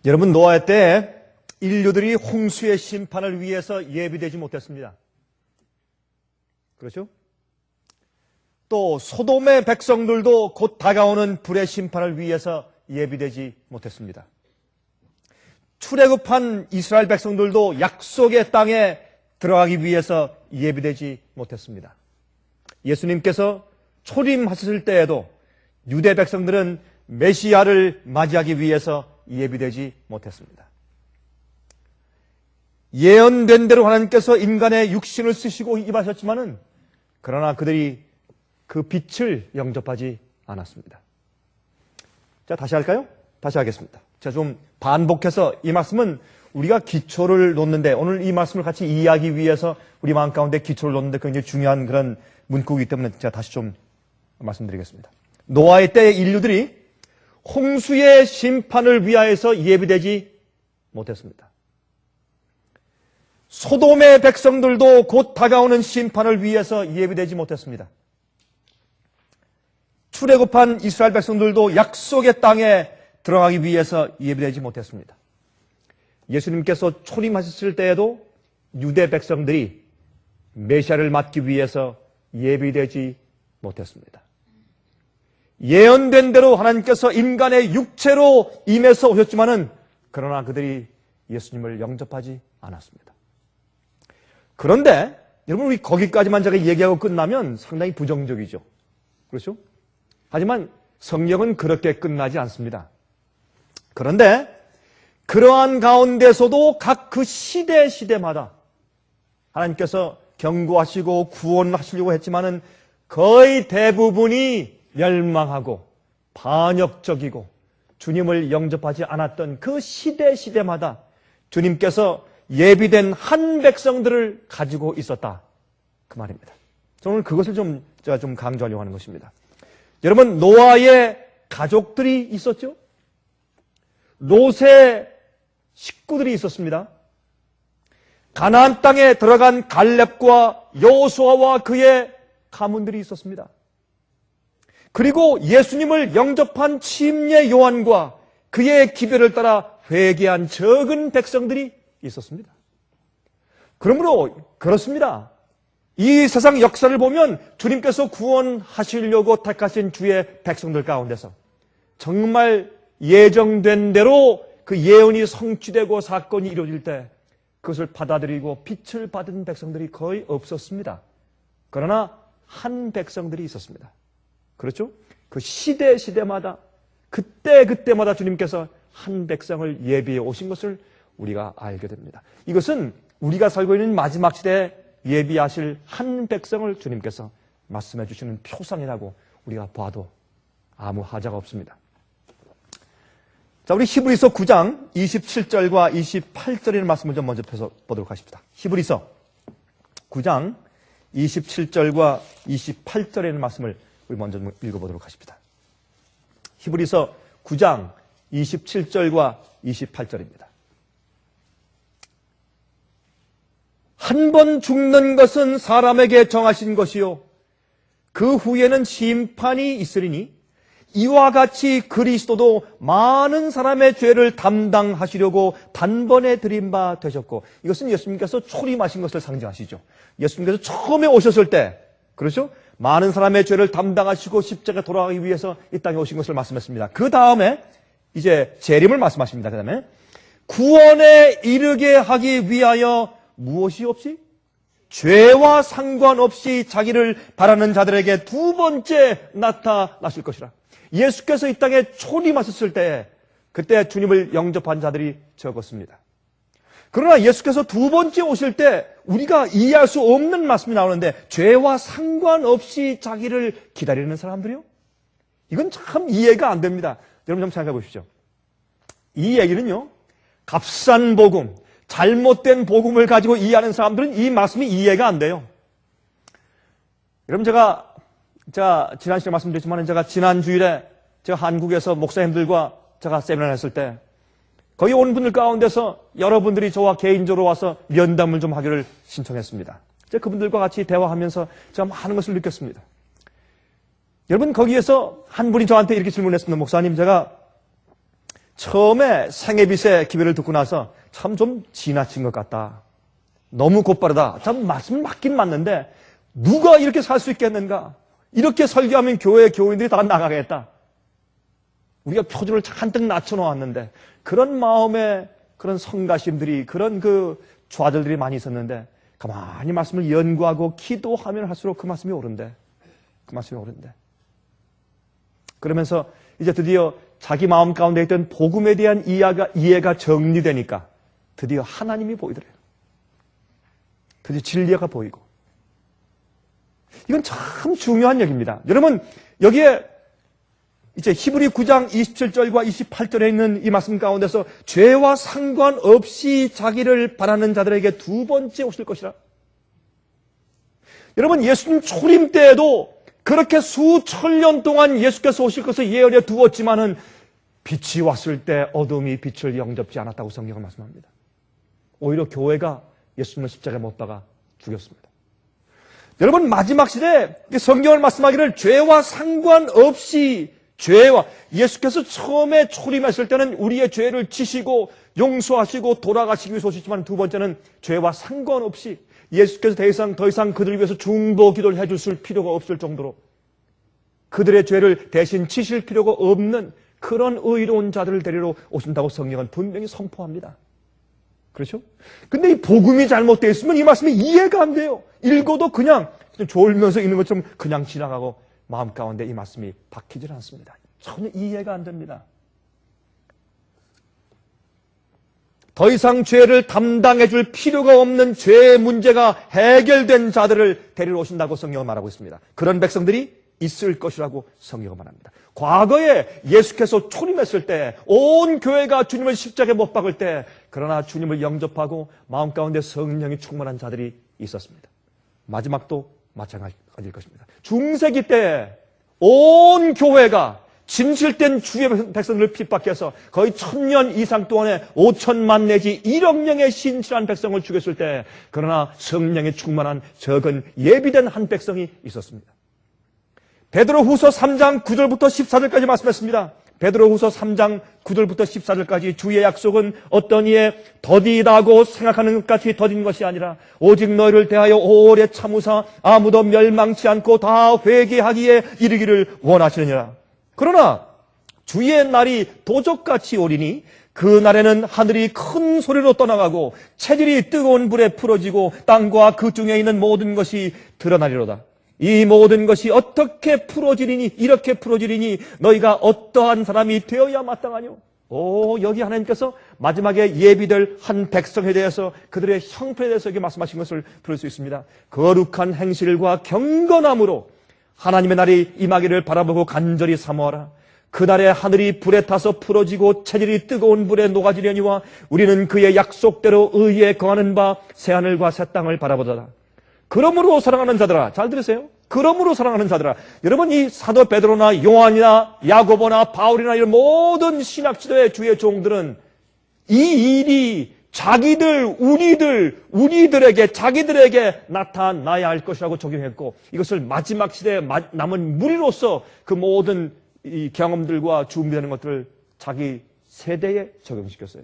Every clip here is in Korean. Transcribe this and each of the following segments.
여러분, 노아의 때에 인류들이 홍수의 심판을 위해서 예비되지 못했습니다. 그렇죠? 또 소돔의 백성들도 곧 다가오는 불의 심판을 위해서 예비되지 못했습니다. 출애굽한 이스라엘 백성들도 약속의 땅에 들어가기 위해서 예비되지 못했습니다. 예수님께서 초림하셨을 때에도 유대 백성들은 메시아를 맞이하기 위해서 예비되지 못했습니다. 예언된 대로 하나님께서 인간의 육신을 쓰시고 임하셨지만은 그러나 그들이 그 빛을 영접하지 않았습니다. 자, 다시 할까요? 다시 하겠습니다. 자, 좀 반복해서 이 말씀은 우리가 기초를 놓는데, 오늘 이 말씀을 같이 이해하기 위해서 우리 마음 가운데 기초를 놓는데 굉장히 중요한 그런 문구이기 때문에 제가 다시 좀 말씀드리겠습니다. 노아의 때의 인류들이 홍수의 심판을 위하여서 예비되지 못했습니다. 소돔의 백성들도 곧 다가오는 심판을 위해서 예비되지 못했습니다. 출애굽한 이스라엘 백성들도 약속의 땅에 들어가기 위해서 예비되지 못했습니다. 예수님께서 초림하셨을 때에도 유대 백성들이 메시아를 맞기 위해서 예비되지 못했습니다. 예언된 대로 하나님께서 인간의 육체로 임해서 오셨지만은 그러나 그들이 예수님을 영접하지 않았습니다. 그런데 여러분, 우리 거기까지만 제가 얘기하고 끝나면 상당히 부정적이죠. 그렇죠? 하지만 성경은 그렇게 끝나지 않습니다. 그런데 그러한 가운데서도 각 그 시대마다 하나님께서 경고하시고 구원하시려고 했지만은 거의 대부분이 멸망하고 반역적이고 주님을 영접하지 않았던 그 시대마다 주님께서 예비된 한 백성들을 가지고 있었다, 그 말입니다. 저는 그것을 제가 좀 강조하려고 하는 것입니다. 여러분, 노아의 가족들이 있었죠? 롯의 식구들이 있었습니다. 가나안 땅에 들어간 갈렙과 여호수아와 그의 가문들이 있었습니다. 그리고 예수님을 영접한 침례 요한과 그의 기별을 따라 회개한 적은 백성들이 있었습니다. 그러므로 그렇습니다. 이 세상 역사를 보면 주님께서 구원하시려고 택하신 주의 백성들 가운데서 정말 예정된 대로 그 예언이 성취되고 사건이 이루어질 때 그것을 받아들이고 빛을 받은 백성들이 거의 없었습니다. 그러나 한 백성들이 있었습니다. 그렇죠? 그 시대마다 그때마다 주님께서 한 백성을 예비해 오신 것을 우리가 알게 됩니다. 이것은 우리가 살고 있는 마지막 시대에 예비하실 한 백성을 주님께서 말씀해 주시는 표상이라고 우리가 봐도 아무 하자가 없습니다. 자, 우리 히브리서 9장 27절과 28절의 말씀을 좀 먼저 펴서 보도록 하십시다. 히브리서 9장 27절과 28절의 말씀을 우리 먼저 읽어보도록 하십시다. 히브리서 9장 27절과 28절입니다. 한 번 죽는 것은 사람에게 정하신 것이요 그 후에는 심판이 있으리니 이와 같이 그리스도도 많은 사람의 죄를 담당하시려고 단번에 드린 바 되셨고, 이것은 예수님께서 초림하신 것을 상징하시죠. 예수님께서 처음에 오셨을 때, 그렇죠? 많은 사람의 죄를 담당하시고 십자가에 돌아가기 위해서 이 땅에 오신 것을 말씀했습니다. 그 다음에 이제 재림을 말씀하십니다. 그 다음에 구원에 이르게 하기 위하여 무엇이 없이? 죄와 상관없이 자기를 바라는 자들에게 두 번째 나타나실 것이라. 예수께서 이 땅에 초림하셨을 때 그때 주님을 영접한 자들이 적었습니다. 그러나 예수께서 두 번째 오실 때 우리가 이해할 수 없는 말씀이 나오는데 죄와 상관없이 자기를 기다리는 사람들이요? 이건 참 이해가 안 됩니다. 여러분 좀 생각해 보십시오. 이 얘기는요, 값싼 복음, 잘못된 복음을 가지고 이해하는 사람들은 이 말씀이 이해가 안 돼요. 여러분, 제가 지난 시간에 말씀드렸지만 제가 지난 주일에 제가 한국에서 목사님들과 제가 세미나를 했을 때 거기 온 분들 가운데서 여러분들이 저와 개인적으로 와서 면담을 좀 하기를 신청했습니다. 제가 그분들과 같이 대화하면서 제가 많은 것을 느꼈습니다. 여러분, 거기에서 한 분이 저한테 이렇게 질문했습니다. 목사님, 제가 처음에 생애빚의 기회를 듣고 나서 참 좀 지나친 것 같다. 너무 곧바르다. 참 말씀은 맞긴 맞는데 누가 이렇게 살 수 있겠는가? 이렇게 설교하면 교회 교인들이 다 나가겠다. 우리가 표준을 잔뜩 낮춰놓았는데 그런 마음에 그런 성가심들이 그런 그 좌절들이 많이 있었는데 가만히 말씀을 연구하고 기도하면 할수록 그 말씀이 옳은데 그러면서 이제 드디어 자기 마음 가운데 있던 복음에 대한 이해가 정리되니까 드디어 하나님이 보이더래요. 드디어 진리가 보이고. 이건 참 중요한 얘기입니다. 여러분, 여기에 이제 히브리 9장 27절과 28절에 있는 이 말씀 가운데서 죄와 상관없이 자기를 바라는 자들에게 두 번째 오실 것이라. 여러분, 예수님 초림 때에도 그렇게 수천 년 동안 예수께서 오실 것을 예언해 두었지만은 빛이 왔을 때 어둠이 빛을 영접지 않았다고 성경은 말씀합니다. 오히려 교회가 예수님을 십자가에 못 박아 죽였습니다. 여러분, 마지막 시대에 성경을 말씀하기를 죄와 상관없이 예수께서 처음에 초림했을 때는 우리의 죄를 지시고 용서하시고 돌아가시기 위해서 오셨지만 두 번째는 죄와 상관없이 예수께서 더 이상 그들을 위해서 중보 기도를 해주실 필요가 없을 정도로 그들의 죄를 대신 지실 필요가 없는 그런 의로운 자들을 데리러 오신다고 성경은 분명히 선포합니다. 그렇죠? 근데 이 복음이 잘못되어 있으면 이 말씀이 이해가 안 돼요. 읽어도 그냥 졸면서 읽는 것처럼 그냥 지나가고 마음 가운데 이 말씀이 박히질 않습니다. 전혀 이해가 안 됩니다. 더 이상 죄를 담당해 줄 필요가 없는 죄의 문제가 해결된 자들을 데리러 오신다고 성경은 말하고 있습니다. 그런 백성들이 있을 것이라고 성경은 말합니다. 과거에 예수께서 초림했을 때 온 교회가 주님을 십자가에 못 박을 때 그러나 주님을 영접하고 마음 가운데 성령이 충만한 자들이 있었습니다. 마지막도 마찬가지일 것입니다. 중세기 때 온 교회가 진실된 주의 백성들을 핍박해서 거의 1000년 이상 동안에 5천만 내지 1억 명의 신실한 백성을 죽였을 때 그러나 성령에 충만한 적은 예비된 한 백성이 있었습니다. 베드로후서 3장 9절부터 14절까지 말씀했습니다. 베드로후서 3장 9절부터 14절까지 주의 약속은 어떤 이에 더디다고 생각하는 것 같이 더딘 것이 아니라 오직 너희를 대하여 오래 참으사 아무도 멸망치 않고 다 회개하기에 이르기를 원하시느니라. 그러나 주의 날이 도적같이 오리니 그 날에는 하늘이 큰 소리로 떠나가고 체질이 뜨거운 불에 풀어지고 땅과 그 중에 있는 모든 것이 드러나리로다. 이 모든 것이 어떻게 풀어지리니 이렇게 풀어지리니 너희가 어떠한 사람이 되어야 마땅하뇨. 여기 하나님께서 마지막에 예비될 한 백성에 대해서 그들의 형편에 대해서 이렇게 말씀하신 것을 들을 수 있습니다. 거룩한 행실과 경건함으로 하나님의 날이 임하기를 바라보고 간절히 사모하라. 그날에 하늘이 불에 타서 풀어지고 체질이 뜨거운 불에 녹아지려니와 우리는 그의 약속대로 의에 거하는 바 새하늘과 새 땅을 바라보더라. 그러므로 사랑하는 자들아, 잘 들으세요. 그러므로 사랑하는 자들아, 여러분 이 사도 베드로나 요한이나 야고보나 바울이나 이런 모든 신학 지도의 주의 종들은 이 일이 우리들에게 자기들에게 나타나야 할 것이라고 적용했고 이것을 마지막 시대에 남은 무리로서 그 모든 이 경험들과 준비되는 것들을 자기 세대에 적용시켰어요.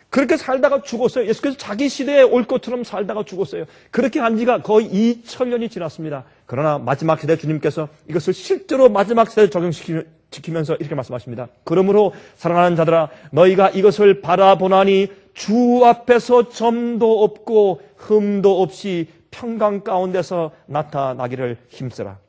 그렇게 살다가 죽었어요. 예수께서 자기 시대에 올 것처럼 살다가 죽었어요. 그렇게 한 지가 거의 2000년이 지났습니다. 그러나 마지막 시대 주님께서 이것을 실제로 마지막 시대에 적용시키면서 이렇게 말씀하십니다. 그러므로 사랑하는 자들아 너희가 이것을 바라보나니 주 앞에서 점도 없고 흠도 없이 평강 가운데서 나타나기를 힘쓰라.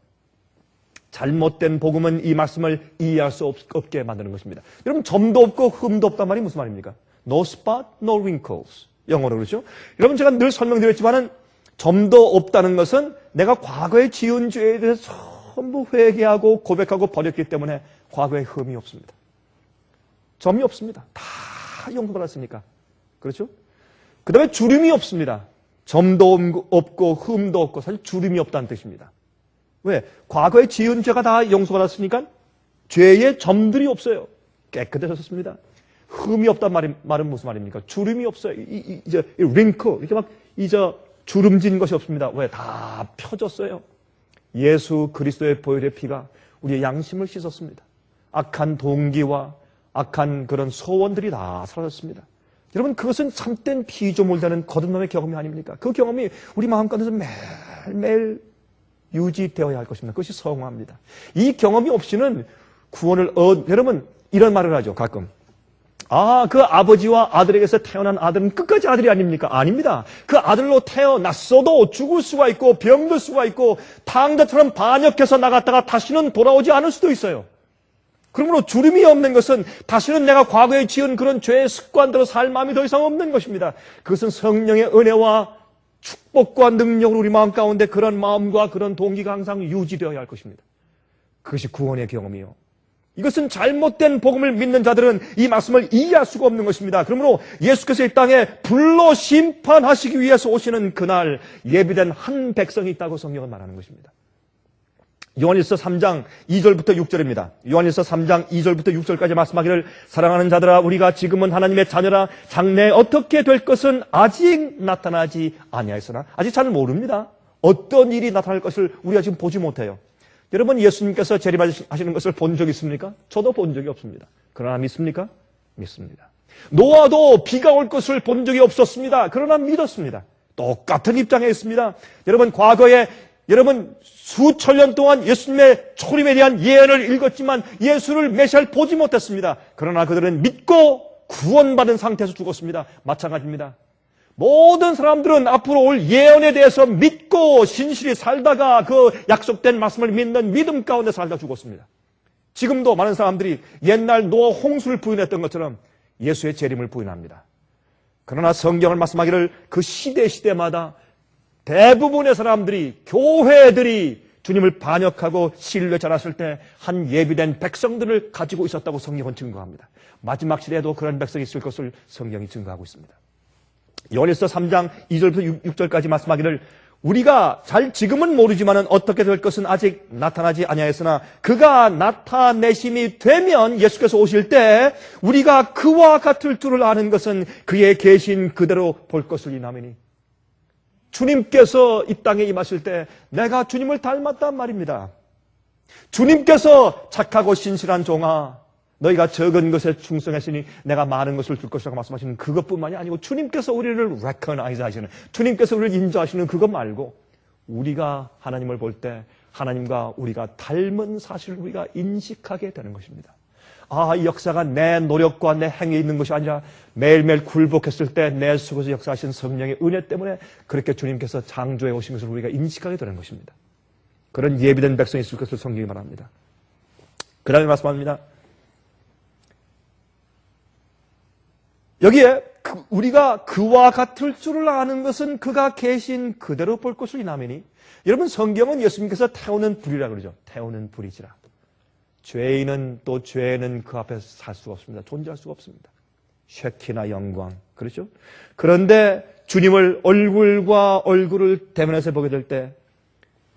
잘못된 복음은 이 말씀을 이해할 수 없게 만드는 것입니다. 여러분 점도 없고 흠도 없단 말이 무슨 말입니까? No spot, no wrinkles. 영어로 그렇죠? 여러분 제가 늘 설명드렸지만은 점도 없다는 것은 내가 과거에 지은 죄에 대해서 전부 회개하고 고백하고 버렸기 때문에 과거에 흠이 없습니다. 점이 없습니다. 다 용서받았으니까. 그렇죠? 그 다음에 주름이 없습니다. 점도 없고 흠도 없고 사실 주름이 없다는 뜻입니다. 왜? 과거에 지은 죄가 다 용서받았으니까 죄의 점들이 없어요. 깨끗해졌습니다. 흠이 없단 말은 무슨 말입니까? 주름이 없어요. 이제 링크 이렇게 막 주름진 것이 없습니다. 왜? 다 펴졌어요. 예수 그리스도의 보혈의 피가 우리의 양심을 씻었습니다. 악한 동기와 악한 그런 소원들이 다 사라졌습니다. 여러분, 그것은 참된 피조물되는 거듭남의 경험이 아닙니까? 그 경험이 우리 마음 가운데서 매일매일 유지되어야 할 것입니다. 그것이 성화입니다. 이 경험이 없이는 구원을 여러분, 이런 말을 하죠, 가끔. 그 아버지와 아들에게서 태어난 아들은 끝까지 아들이 아닙니까? 아닙니다. 그 아들로 태어났어도 죽을 수가 있고 병들 수가 있고 탕자처럼 반역해서 나갔다가 다시는 돌아오지 않을 수도 있어요. 그러므로 주름이 없는 것은 다시는 내가 과거에 지은 그런 죄의 습관대로 살 마음이 더 이상 없는 것입니다. 그것은 성령의 은혜와 축복과 능력으로 우리 마음 가운데 그런 마음과 그런 동기가 항상 유지되어야 할 것입니다. 그것이 구원의 경험이요. 이것은 잘못된 복음을 믿는 자들은 이 말씀을 이해할 수가 없는 것입니다. 그러므로 예수께서 이 땅에 불로 심판하시기 위해서 오시는 그날 예비된 한 백성이 있다고 성경은 말하는 것입니다. 요한일서 3장 2절부터 6절입니다. 요한일서 3장 2절부터 6절까지 말씀하기를 사랑하는 자들아 우리가 지금은 하나님의 자녀라 장래에 어떻게 될 것은 아직 나타나지 아니하였으나 아직 잘 모릅니다. 어떤 일이 나타날 것을 우리가 지금 보지 못해요. 여러분 예수님께서 재림하시는 것을 본 적 있습니까? 저도 본 적이 없습니다. 그러나 믿습니까? 믿습니다. 노아도 비가 올 것을 본 적이 없었습니다. 그러나 믿었습니다. 똑같은 입장에 있습니다. 여러분 과거에 여러분 수천 년 동안 예수님의 초림에 대한 예언을 읽었지만 예수를 메시아를 보지 못했습니다. 그러나 그들은 믿고 구원받은 상태에서 죽었습니다. 마찬가지입니다. 모든 사람들은 앞으로 올 예언에 대해서 믿고 신실히 살다가 그 약속된 말씀을 믿는 믿음 가운데 살다 죽었습니다. 지금도 많은 사람들이 옛날 노아 홍수를 부인했던 것처럼 예수의 재림을 부인합니다. 그러나 성경을 말씀하기를 그 시대마다 대부분의 사람들이 교회들이 주님을 반역하고 신뢰 잘했을 때 한 예비된 백성들을 가지고 있었다고 성경은 증거합니다. 마지막 시대에도 그런 백성이 있을 것을 성경이 증거하고 있습니다. 요한일서 3장 2절부터 6절까지 말씀하기를 우리가 지금은 모르지만은 어떻게 될 것은 아직 나타나지 아니하였으나 그가 나타내심이 되면 예수께서 오실 때 우리가 그와 같을 줄을 아는 것은 그의 계신 그대로 볼 것을 이나매니 주님께서 이 땅에 임하실 때 내가 주님을 닮았단 말입니다. 주님께서 착하고 신실한 종아 너희가 적은 것에 충성했으니 내가 많은 것을 줄 것이라고 말씀하시는 그것뿐만이 아니고 주님께서 우리를 recognize 하시는 주님께서 우리를 인정하시는 그것 말고 우리가 하나님을 볼 때 하나님과 우리가 닮은 사실을 우리가 인식하게 되는 것입니다. 이 역사가 내 노력과 내 행위에 있는 것이 아니라 매일매일 굴복했을 때 내 속에서 역사하신 성령의 은혜 때문에 그렇게 주님께서 창조해 오신 것을 우리가 인식하게 되는 것입니다. 그런 예비된 백성이 있을 것을 성경이 말합니다. 그 다음에 말씀합니다. 여기에 우리가 그와 같을 줄을 아는 것은 그가 계신 그대로 볼 것을 이나매니 여러분 성경은 예수님께서 태우는 불이라 그러죠. 태우는 불이지라. 죄인은 또 죄는 그 앞에서 살 수가 없습니다. 존재할 수가 없습니다. 쉐키나 영광 그렇죠? 그런데 주님을 얼굴과 얼굴을 대면해서 보게 될 때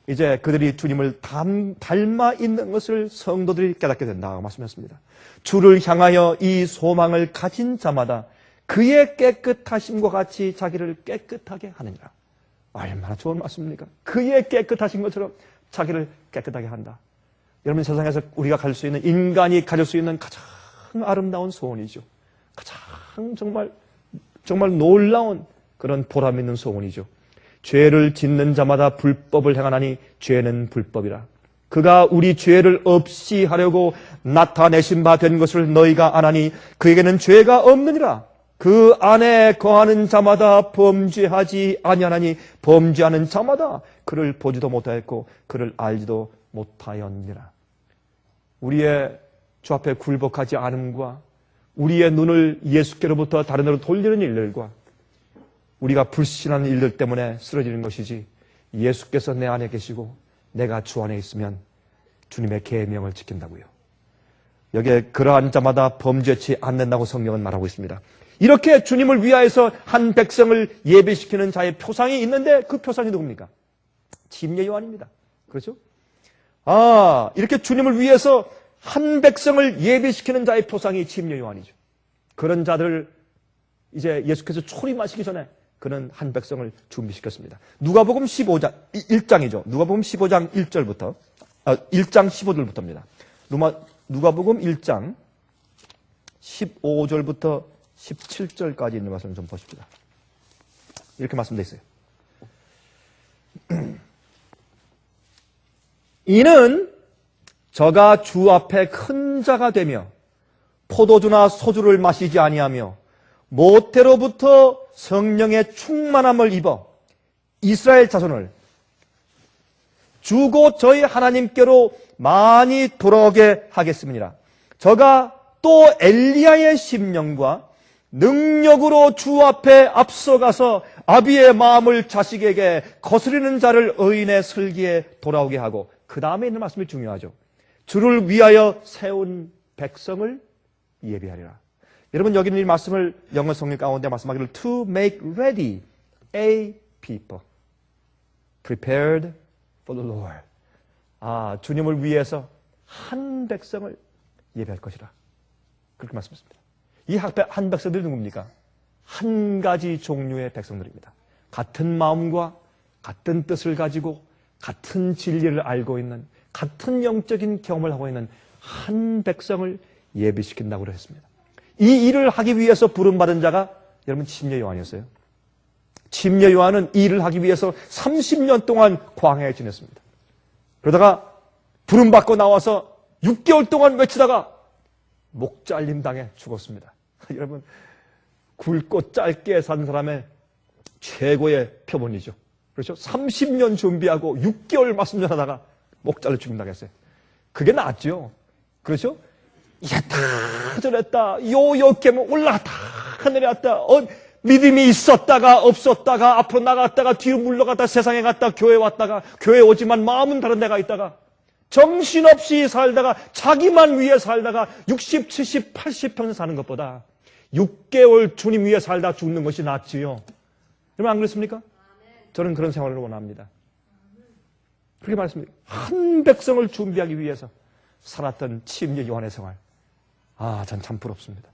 이제 그들이 주님을 닮아 있는 것을 성도들이 깨닫게 된다고 말씀했습니다. 주를 향하여 이 소망을 가진 자마다 그의 깨끗하심과 같이 자기를 깨끗하게 하느니라. 얼마나 좋은 말씀입니까? 그의 깨끗하신 것처럼 자기를 깨끗하게 한다. 여러분 세상에서 우리가 가질 수 있는 인간이 가질 수 있는 가장 아름다운 소원이죠. 가장 정말 놀라운 그런 보람 있는 소원이죠. 죄를 짓는 자마다 불법을 행하나니 죄는 불법이라. 그가 우리 죄를 없이 하려고 나타내신 바 된 것을 너희가 아나니 그에게는 죄가 없느니라. 그 안에 거하는 자마다 범죄하지 아니하나니 범죄하는 자마다 그를 보지도 못하였고 그를 알지도 못하였느니라. 우리의 주 앞에 굴복하지 않음과 우리의 눈을 예수께로부터 다른 데로 돌리는 일들과 우리가 불신하는 일들 때문에 쓰러지는 것이지 예수께서 내 안에 계시고 내가 주 안에 있으면 주님의 계명을 지킨다고요. 여기에 그러한 자마다 범죄치 않는다고 성경은 말하고 있습니다. 이렇게 주님을 위하여서 한 백성을 예배시키는 자의 표상이 있는데 그 표상이 누굽니까? 침례 요한입니다. 그렇죠? 이렇게 주님을 위해서 한 백성을 예배시키는 자의 표상이 침례 요한이죠. 그런 자들을 이제 예수께서 초림하시기 전에 그는 한 백성을 준비시켰습니다. 누가복음 15장 1장이죠. 누가복음 15장 1절부터 1장 15절부터입니다. 누가복음 1장 15절부터 17절까지 있는 말씀을 좀 보십시다. 이렇게 말씀되어 있어요. 이는 저가 주 앞에 큰 자가 되며 포도주나 소주를 마시지 아니하며 모태로부터 성령의 충만함을 입어 이스라엘 자손을 주고 저희 하나님께로 많이 돌아오게 하겠습니다. 저가 또 엘리야의 심령과 능력으로 주 앞에 앞서가서 아비의 마음을 자식에게 거스리는 자를 의인의 슬기에 돌아오게 하고, 그 다음에 있는 말씀이 중요하죠. 주를 위하여 세운 백성을 예비하리라. 여러분, 여기는 이 말씀을 영어 성경 가운데 말씀하기를 to make ready a people prepared for the Lord. 주님을 위해서 한 백성을 예배할 것이라. 그렇게 말씀했습니다. 이 한 백성들이 누굽니까? 한 가지 종류의 백성들입니다. 같은 마음과 같은 뜻을 가지고 같은 진리를 알고 있는, 같은 영적인 경험을 하고 있는 한 백성을 예비시킨다고 했습니다. 이 일을 하기 위해서 부름받은 자가 여러분 침례 요한이었어요. 침례 요한은 이 일을 하기 위해서 30년 동안 광야에 지냈습니다. 그러다가 부름받고 나와서 6개월 동안 외치다가 목 잘림 당해 죽었습니다. 여러분, 굵고 짧게 산 사람의 최고의 표본이죠. 그렇죠? 30년 준비하고 6개월 말씀 전하다가 목 잘려 죽임당했어요. 그게 낫죠. 그렇죠? 야, 다 저랬다. 요렇게면 올라갔다 내려갔다. 믿음이 있었다가 없었다가 앞으로 나갔다가 뒤로 물러갔다 세상에 갔다 교회 왔다가 교회 오지만 마음은 다른 데가 있다가 정신없이 살다가 자기만 위해 살다가 60, 70, 80평생 사는 것보다 6개월 주님 위해 살다 죽는 것이 낫지요. 여러분 안 그렇습니까? 저는 그런 생활을 원합니다. 그렇게 말씀드립니다. 한 백성을 준비하기 위해서 살았던 침례 요한의 생활. 전 참 부럽습니다.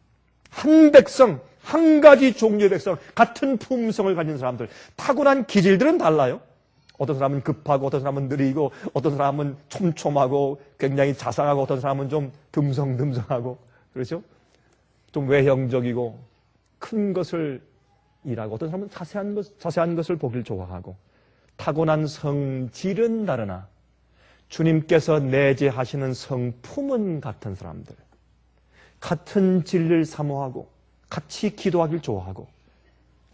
한 백성, 한 가지 종류의 백성, 같은 품성을 가진 사람들, 타고난 기질들은 달라요. 어떤 사람은 급하고, 어떤 사람은 느리고, 어떤 사람은 촘촘하고, 굉장히 자상하고, 어떤 사람은 좀 듬성듬성하고, 그렇죠? 좀 외형적이고, 큰 것을 일하고, 어떤 사람은 자세한 것을 보길 좋아하고, 타고난 성질은 다르나, 주님께서 내재하시는 성품은 같은 사람들, 같은 진리를 사모하고, 같이 기도하길 좋아하고,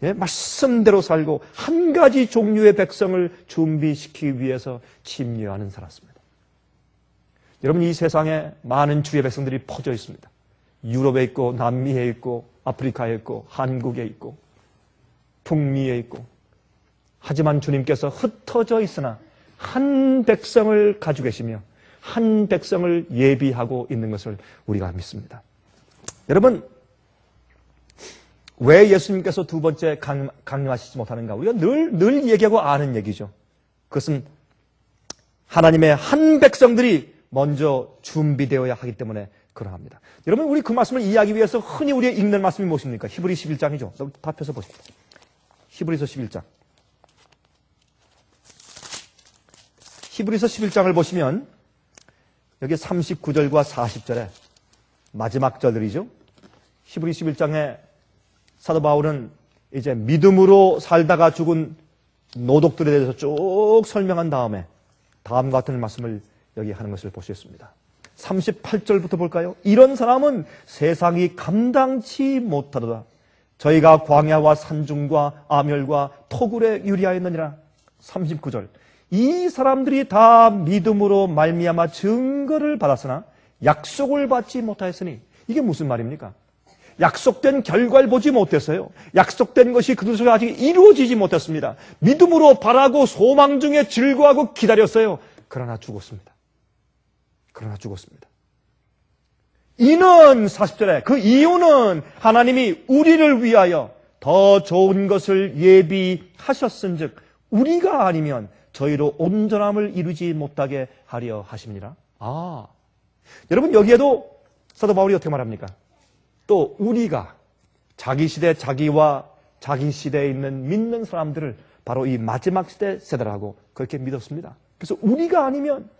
말씀대로 살고 한 가지 종류의 백성을 준비시키기 위해서 침례하는 살았습니다. 여러분, 이 세상에 많은 주의 백성들이 퍼져 있습니다. 유럽에 있고 남미에 있고 아프리카에 있고 한국에 있고 북미에 있고, 하지만 주님께서 흩어져 있으나 한 백성을 가지고 계시며 한 백성을 예비하고 있는 것을 우리가 믿습니다. 여러분, 왜 예수님께서 두 번째 강림하시지 못하는가? 우리가 늘 얘기하고 아는 얘기죠. 그것은 하나님의 한 백성들이 먼저 준비되어야 하기 때문에 그러합니다. 여러분, 우리 그 말씀을 이해하기 위해서 흔히 우리가 읽는 말씀이 무엇입니까? 히브리 11장이죠. 다 펴서 보십시오. 히브리서 11장. 히브리서 11장을 보시면 여기 39절과 40절에 마지막 절들이죠. 히브리 11장에 사도 바울은 이제 믿음으로 살다가 죽은 노독들에 대해서 쭉 설명한 다음에 다음과 같은 말씀을 여기 하는 것을 보시겠습니다. 38절부터 볼까요? 이런 사람은 세상이 감당치 못하도다. 저희가 광야와 산중과 아멸과 토굴에 유리하였느니라. 39절. 이 사람들이 다 믿음으로 말미암아 증거를 받았으나 약속을 받지 못하였으니, 이게 무슨 말입니까? 약속된 결과를 보지 못했어요. 약속된 것이 그들에게 아직 이루어지지 못했습니다. 믿음으로 바라고 소망 중에 즐거워하고 기다렸어요. 그러나 죽었습니다. 이는 40절에 그 이유는 하나님이 우리를 위하여 더 좋은 것을 예비하셨은즉 우리가 아니면 저희로 온전함을 이루지 못하게 하려 하십니다. 여러분, 여기에도 사도 바울이 어떻게 말합니까? 또 우리가 자기 시대, 자기와 자기 시대에 있는 믿는 사람들을 바로 이 마지막 시대 세대라고 그렇게 믿었습니다. 그래서 우리가 아니면,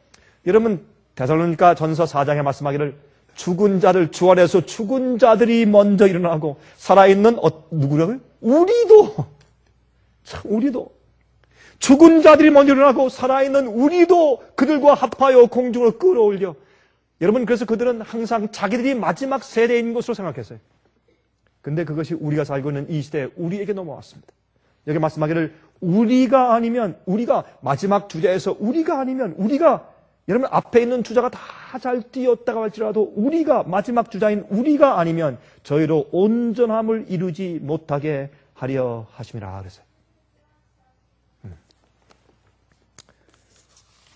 여러분 데살로니가 전서 4장에 말씀하기를 죽은 자를 주 안에서 죽은 자들이 먼저 일어나고 살아있는 누구라고요? 우리도 죽은 자들이 먼저 일어나고 살아있는 우리도 그들과 합하여 공중으로 끌어올려. 여러분, 그래서 그들은 항상 자기들이 마지막 세대인 것으로 생각했어요. 근데 그것이 우리가 살고 있는 이 시대에 우리에게 넘어왔습니다. 여기 말씀하기를 우리가 아니면, 우리가 마지막 주자에서 우리가 아니면, 우리가 여러분 앞에 있는 주자가 다 잘 뛰었다고 할지라도 우리가 마지막 주자인 우리가 아니면 저희로 온전함을 이루지 못하게 하려 하심이라 그랬어요.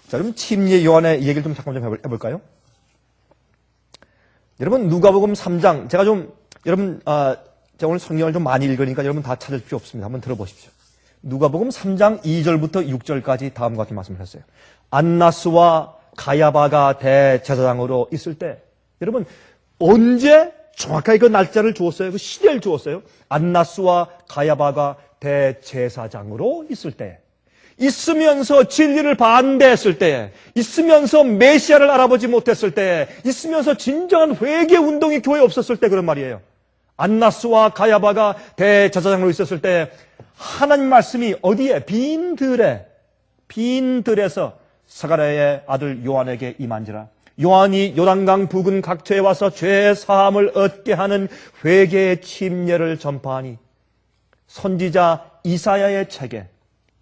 자, 그럼 침례 요한의 얘기를 좀 잠깐 좀 해볼까요? 여러분 누가복음 3장 제가 오늘 성경을 좀 많이 읽으니까 여러분 다 찾을 필요 없습니다. 한번 들어보십시오. 누가복음 3장 2절부터 6절까지 다음과 같이 말씀을 했어요. 안나스와 가야바가 대제사장으로 있을 때, 여러분 언제 정확하게 그 날짜를 주었어요? 그 시대를 주었어요. 안나스와 가야바가 대제사장으로 있을 때, 있으면서 진리를 반대했을 때, 있으면서 메시아를 알아보지 못했을 때, 있으면서 진정한 회개 운동이 교회에 없었을 때 그런 말이에요. 안나스와 가야바가 대제사장으로 있었을 때 하나님 말씀이 어디에? 빈들에서 스가랴의 아들 요한에게 임한지라. 요한이 요단강 부근 각처에 와서 죄 사함을 얻게 하는 회개의 침례를 전파하니, 선지자 이사야의 책에,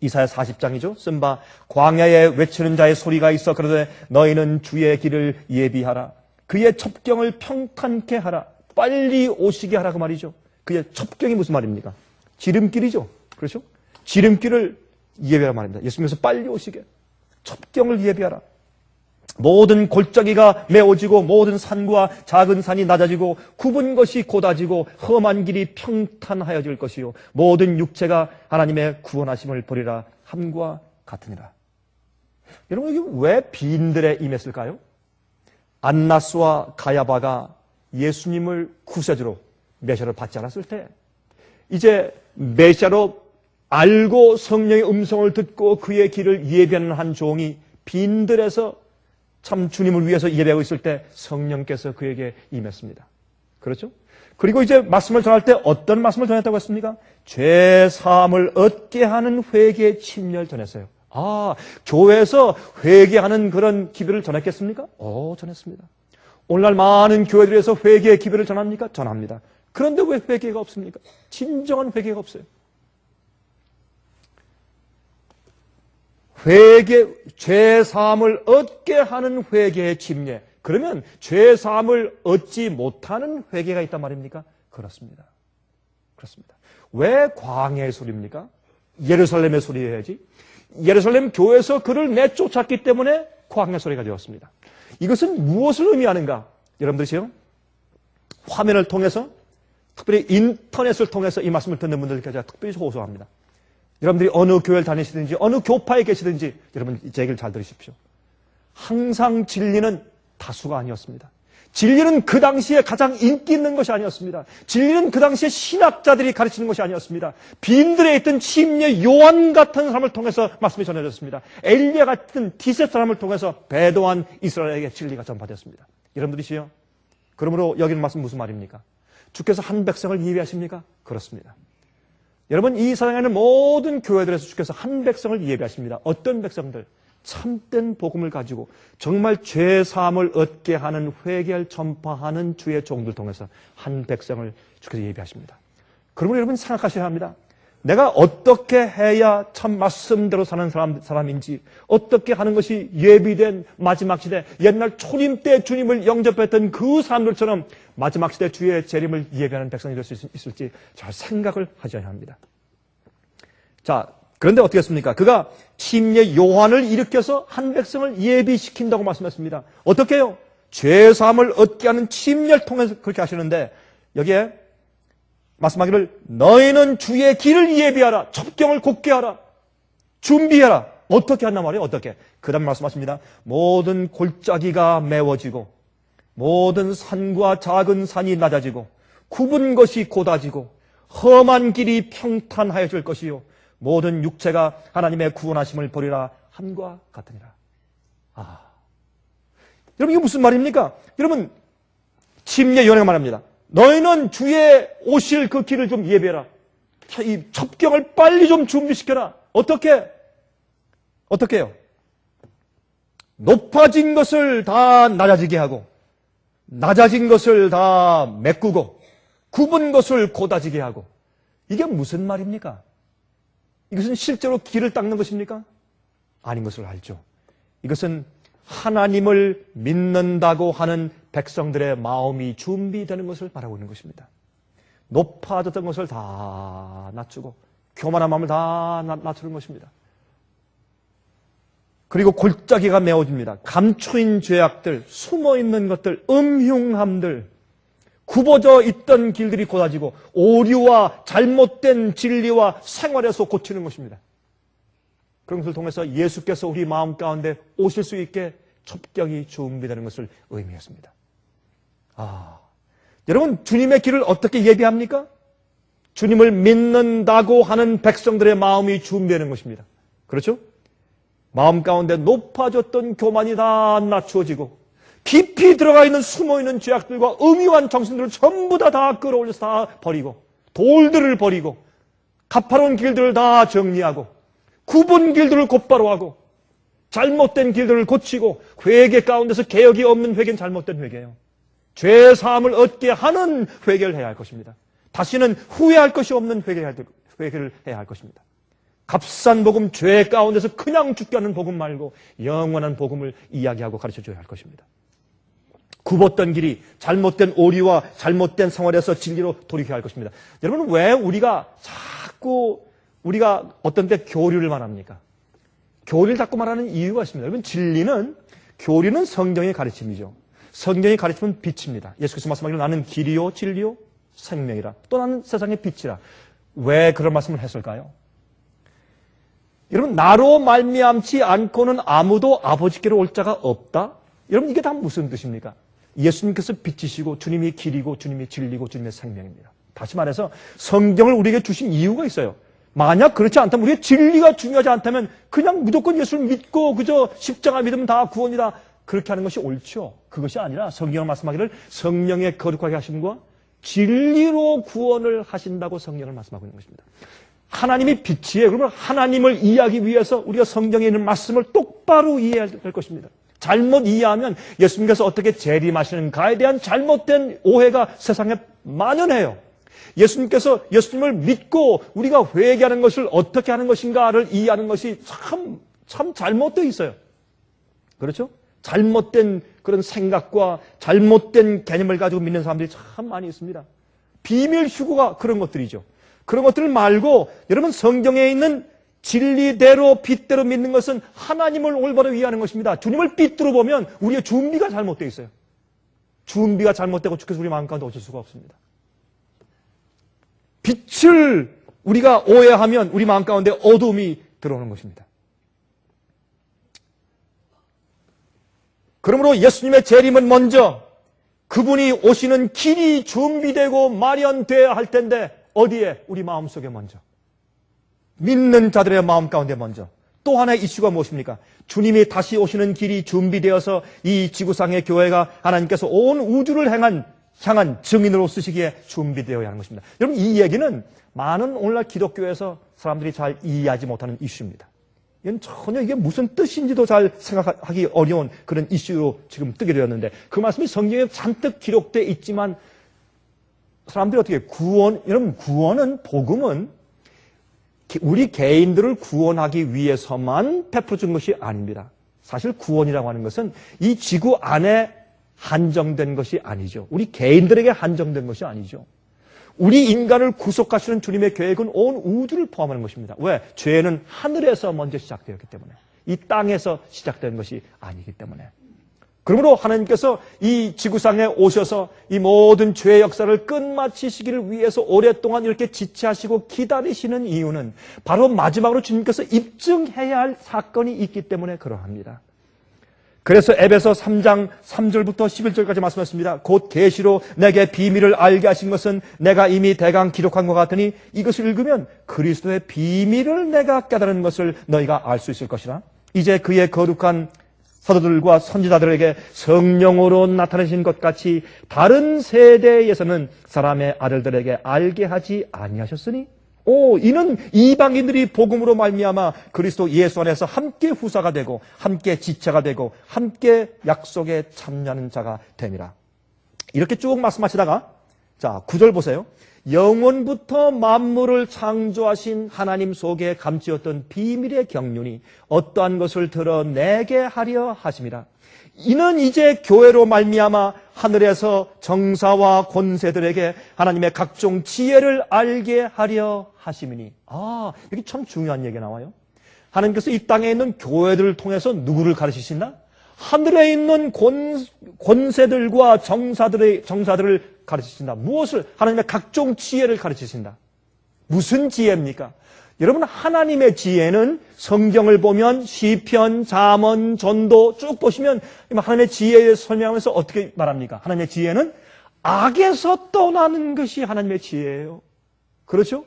이사야 40장이죠. 쓴 바 광야에 외치는 자의 소리가 있어 그러되 너희는 주의 길을 예비하라. 그의 첩경을 평탄케 하라. 빨리 오시게 하라 그 말이죠. 그의 첩경이 무슨 말입니까? 지름길이죠. 그렇죠? 지름길을 예비하라 말입니다. 예수님께서 빨리 오시게. 첩경을 예비하라. 모든 골짜기가 메워지고 모든 산과 작은 산이 낮아지고 굽은 것이 곧아지고 험한 길이 평탄하여질 것이요 모든 육체가 하나님의 구원하심을 보리라 함과 같으니라. 여러분, 이게 왜 빈들에 임했을까요? 안나스와 가야바가 예수님을 구세주로 메시아를 받지 않았을 때, 이제 메시아로 알고 성령의 음성을 듣고 그의 길을 예비하는 한 종이 빈들에서 참 주님을 위해서 예배하고 있을 때 성령께서 그에게 임했습니다. 그렇죠? 그리고 이제 말씀을 전할 때 어떤 말씀을 전했다고 했습니까? 죄 사함을 얻게 하는 회개의 침례를 전했어요. 아, 교회에서 회개하는 그런 기별을 전했겠습니까? 전했습니다. 오늘날 많은 교회들에서 회개의 기별을 전합니까? 전합니다. 그런데 왜 회개가 없습니까? 진정한 회개가 없어요. 죄 사함을 얻게 하는 회개의 침례. 그러면 죄 사함을 얻지 못하는 회개가 있단 말입니까? 그렇습니다. 그렇습니다. 왜 광야의 소리입니까? 예루살렘의 소리여야지. 예루살렘 교회에서 그를 내쫓았기 때문에 광야 소리가 되었습니다. 이것은 무엇을 의미하는가? 여러분들이요, 화면을 통해서, 특별히 인터넷을 통해서 이 말씀을 듣는 분들께 제가 특별히 호소합니다. 여러분들이 어느 교회를 다니시든지 어느 교파에 계시든지 여러분 제 얘기를 잘 들으십시오. 항상 진리는 다수가 아니었습니다. 진리는 그 당시에 가장 인기 있는 것이 아니었습니다. 진리는 그 당시에 신학자들이 가르치는 것이 아니었습니다. 빈들에 있던 침례 요한 같은 사람을 통해서 말씀이 전해졌습니다. 엘리야 같은 디셋 사람을 통해서 배도한 이스라엘에게 진리가 전파되었습니다. 여러분들이시요, 그러므로 여기는 말씀 무슨 말입니까? 주께서 한 백성을 예비하십니까? 그렇습니다. 여러분, 이 세상에 있는 모든 교회들에서 주께서 한 백성을 예비하십니다. 어떤 백성들? 참된 복음을 가지고 정말 죄 사함을 얻게 하는 회개를 전파하는 주의 종들 통해서 한 백성을 주께서 예비하십니다. 그러므로 여러분 생각하셔야 합니다. 내가 어떻게 해야 참 말씀대로 사는 사람인지, 어떻게 하는 것이 예비된 마지막 시대, 옛날 초림 때 주님을 영접했던 그 사람들처럼 마지막 시대 주의 재림을 예비하는 백성이 될 수 있을지 잘 생각을 하셔야 합니다. 자, 그런데 어떻게 했습니까? 그가 침례 요한을 일으켜서 한 백성을 예비시킨다고 말씀했습니다. 어떻게 해요? 죄 사함을 얻게 하는 침례를 통해서 그렇게 하시는데, 여기에 말씀하기를 너희는 주의 길을 예비하라. 첩경을 곧게 하라. 준비해라. 어떻게 한단 말이에요? 어떻게? 그 다음 말씀하십니다. 모든 골짜기가 메워지고 모든 산과 작은 산이 낮아지고 굽은 것이 곧아지고 험한 길이 평탄하여질 것이요 모든 육체가 하나님의 구원하심을 보리라 함과 같으니라. 여러분, 이게 무슨 말입니까? 여러분, 침례 요한가 말합니다. 너희는 주의 오실 그 길을 좀 예배해라. 이 첩경을 빨리 좀 준비시켜라. 어떻게? 어떻게요? 높아진 것을 다 낮아지게 하고, 낮아진 것을 다 메꾸고, 굽은 것을 곧아지게 하고. 이게 무슨 말입니까? 이것은 실제로 길을 닦는 것입니까? 아닌 것을 알죠. 이것은 하나님을 믿는다고 하는 백성들의 마음이 준비되는 것을 말하고 있는 것입니다. 높아졌던 것을 다 낮추고 교만한 마음을 다 낮추는 것입니다. 그리고 골짜기가 메워집니다. 감추인 죄악들, 숨어있는 것들, 음흉함들, 굽어져 있던 길들이 곧아지고 오류와 잘못된 진리와 생활에서 고치는 것입니다. 그런 것을 통해서 예수께서 우리 마음 가운데 오실 수 있게 첩경이 준비되는 것을 의미했습니다. 여러분, 주님의 길을 어떻게 예비합니까? 주님을 믿는다고 하는 백성들의 마음이 준비되는 것입니다. 그렇죠? 마음 가운데 높아졌던 교만이 다 낮추어지고 깊이 들어가 있는 숨어있는 죄악들과 음흉한 정신들을 전부 다 끌어올려서 다 버리고 돌들을 버리고 가파로운 길들을 다 정리하고 굽은 길들을 곧바로 하고 잘못된 길들을 고치고 회개 가운데서 개혁이 없는 회개는 잘못된 회개예요. 죄 사함을 얻게 하는 회개를 해야 할 것입니다. 다시는 후회할 것이 없는 회개를 해야 할 것입니다. 값싼 복음, 죄 가운데서 그냥 죽게 하는 복음 말고 영원한 복음을 이야기하고 가르쳐줘야 할 것입니다. 굽었던 길이 잘못된 오리와 잘못된 생활에서 진리로 돌이켜야 할 것입니다. 여러분, 왜 우리가 자꾸 어떤 때 교리를 말합니까? 교리를 자꾸 말하는 이유가 있습니다. 여러분, 교리는 성경의 가르침이죠. 성경의 가르침은 빛입니다. 예수께서 말씀하기로 나는 길이요 진리요 생명이라, 또 나는 세상의 빛이라. 왜 그런 말씀을 했을까요? 여러분, 나로 말미암지 않고는 아무도 아버지께로 올 자가 없다? 여러분, 이게 다 무슨 뜻입니까? 예수님께서 빛이시고 주님이 길이고 주님이 진리고 주님의 생명입니다. 다시 말해서 성경을 우리에게 주신 이유가 있어요. 만약 그렇지 않다면, 우리의 진리가 중요하지 않다면 그냥 무조건 예수를 믿고 그저 십자가 믿으면 다 구원이다, 그렇게 하는 것이 옳죠. 그것이 아니라 성경을 말씀하기를 성령의 거룩하게 하심과 진리로 구원을 하신다고 성경을 말씀하고 있는 것입니다. 하나님이 빛이에요. 그러면 하나님을 이해하기 위해서 우리가 성경에 있는 말씀을 똑바로 이해해야 될 것입니다. 잘못 이해하면 예수님께서 어떻게 재림하시는가에 대한 잘못된 오해가 세상에 만연해요. 예수님께서 예수님을 믿고 우리가 회개하는 것을 어떻게 하는 것인가를 이해하는 것이 참 잘못되어 있어요. 그렇죠? 잘못된 그런 생각과 잘못된 개념을 가지고 믿는 사람들이 참 많이 있습니다. 비밀 휴거가 그런 것들이죠. 그런 것들 말고 여러분, 성경에 있는 진리대로 빛대로 믿는 것은 하나님을 올바로 이해하는 것입니다. 주님을 빛으로 보면 우리의 준비가 잘못되어 있어요. 준비가 잘못되고 주께서 우리 마음 가운데 오실 수가 없습니다. 빛을 우리가 오해하면 우리 마음 가운데 어둠이 들어오는 것입니다. 그러므로 예수님의 재림은 먼저 그분이 오시는 길이 준비되고 마련되어야 할 텐데, 어디에? 우리 마음속에 먼저. 믿는 자들의 마음 가운데 먼저. 또 하나의 이슈가 무엇입니까? 주님이 다시 오시는 길이 준비되어서 이 지구상의 교회가 하나님께서 온 우주를 향한 증인으로 쓰시기에 준비되어야 하는 것입니다. 여러분, 이 얘기는 많은 오늘날 기독교에서 사람들이 잘 이해하지 못하는 이슈입니다. 이건 전혀 이게 무슨 뜻인지도 잘 생각하기 어려운 그런 이슈로 지금 뜨게 되었는데, 그 말씀이 성경에 잔뜩 기록되어 있지만 사람들이 어떻게 여러분, 복음은 우리 개인들을 구원하기 위해서만 베풀어준 것이 아닙니다. 사실 구원이라고 하는 것은 이 지구 안에 한정된 것이 아니죠. 우리 개인들에게 한정된 것이 아니죠. 우리 인간을 구속하시는 주님의 계획은 온 우주를 포함하는 것입니다. 왜? 죄는 하늘에서 먼저 시작되었기 때문에, 이 땅에서 시작된 것이 아니기 때문에. 그러므로 하나님께서 이 지구상에 오셔서 이 모든 죄의 역사를 끝마치시기를 위해서 오랫동안 이렇게 지체하시고 기다리시는 이유는 바로 마지막으로 주님께서 입증해야 할 사건이 있기 때문에 그러합니다. 그래서 에베소 3장 3절부터 11절까지 말씀하셨습니다. 곧 계시로 내게 비밀을 알게 하신 것은 내가 이미 대강 기록한 것 같으니 이것을 읽으면 그리스도의 비밀을 내가 깨달은 것을 너희가 알 수 있을 것이라. 이제 그의 거룩한 사도들과 선지자들에게 성령으로 나타내신 것 같이 다른 세대에서는 사람의 아들들에게 알게 하지 아니하셨으니 이는 이방인들이 복음으로 말미암아 그리스도 예수 안에서 함께 후사가 되고 함께 지체가 되고 함께 약속에 참여하는 자가 됨이라. 이렇게 쭉 말씀하시다가 9절 보세요. 영원부터 만물을 창조하신 하나님 속에 감추었던 비밀의 경륜이 어떠한 것을 드러내게 하려 하심이라. 이는 이제 교회로 말미암아 하늘에서 정사와 권세들에게 하나님의 각종 지혜를 알게 하려 하심이니. 여기 참 중요한 얘기가 나와요. 하나님께서 이 땅에 있는 교회들을 통해서 누구를 가르치신다? 하늘에 있는 권세들과 정사들을 가르치신다. 무엇을? 하나님의 각종 지혜를 가르치신다. 무슨 지혜입니까? 여러분, 하나님의 지혜는 성경을 보면 시편, 잠언, 전도 쭉 보시면 하나님의 지혜에 설명하면서 어떻게 말합니까? 하나님의 지혜는 악에서 떠나는 것이 하나님의 지혜예요. 그렇죠?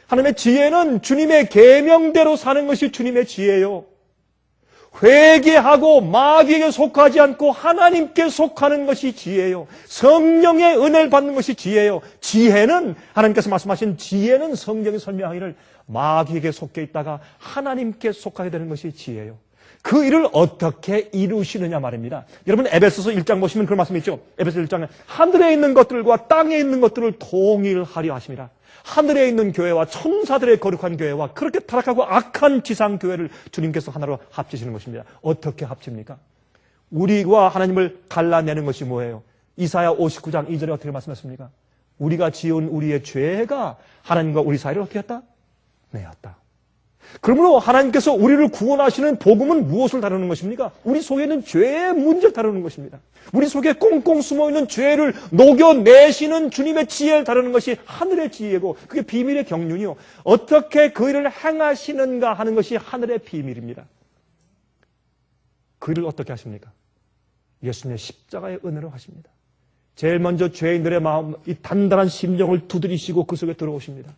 하나님의 지혜는 주님의 계명대로 사는 것이 주님의 지혜예요. 회개하고 마귀에게 속하지 않고 하나님께 속하는 것이 지혜예요. 성령의 은혜를 받는 것이 지혜예요. 지혜는, 하나님께서 말씀하신 지혜는 성경이 설명하기를 마귀에게 속해 있다가 하나님께 속하게 되는 것이 지혜예요. 그 일을 어떻게 이루시느냐 말입니다. 여러분, 에베소서 1장 보시면 그런 말씀이 있죠. 에베소서 1장에 하늘에 있는 것들과 땅에 있는 것들을 통일하려 하심이라. 하늘에 있는 교회와 천사들의 거룩한 교회와 그렇게 타락하고 악한 지상교회를 주님께서 하나로 합치시는 것입니다. 어떻게 합칩니까? 우리와 하나님을 갈라내는 것이 뭐예요? 이사야 59장 2절에 어떻게 말씀하십니까? 우리가 지은 우리의 죄가 하나님과 우리 사이를 어떻게 했다? 내었다. 그러므로 하나님께서 우리를 구원하시는 복음은 무엇을 다루는 것입니까? 우리 속에 있는 죄의 문제를 다루는 것입니다. 우리 속에 꽁꽁 숨어있는 죄를 녹여내시는 주님의 지혜를 다루는 것이 하늘의 지혜고 그게 비밀의 경륜이요. 어떻게 그 일을 행하시는가 하는 것이 하늘의 비밀입니다. 그 일을 어떻게 하십니까? 예수님의 십자가의 은혜로 하십니다. 제일 먼저 죄인들의 마음, 이 단단한 심령을 두드리시고 그 속에 들어오십니다.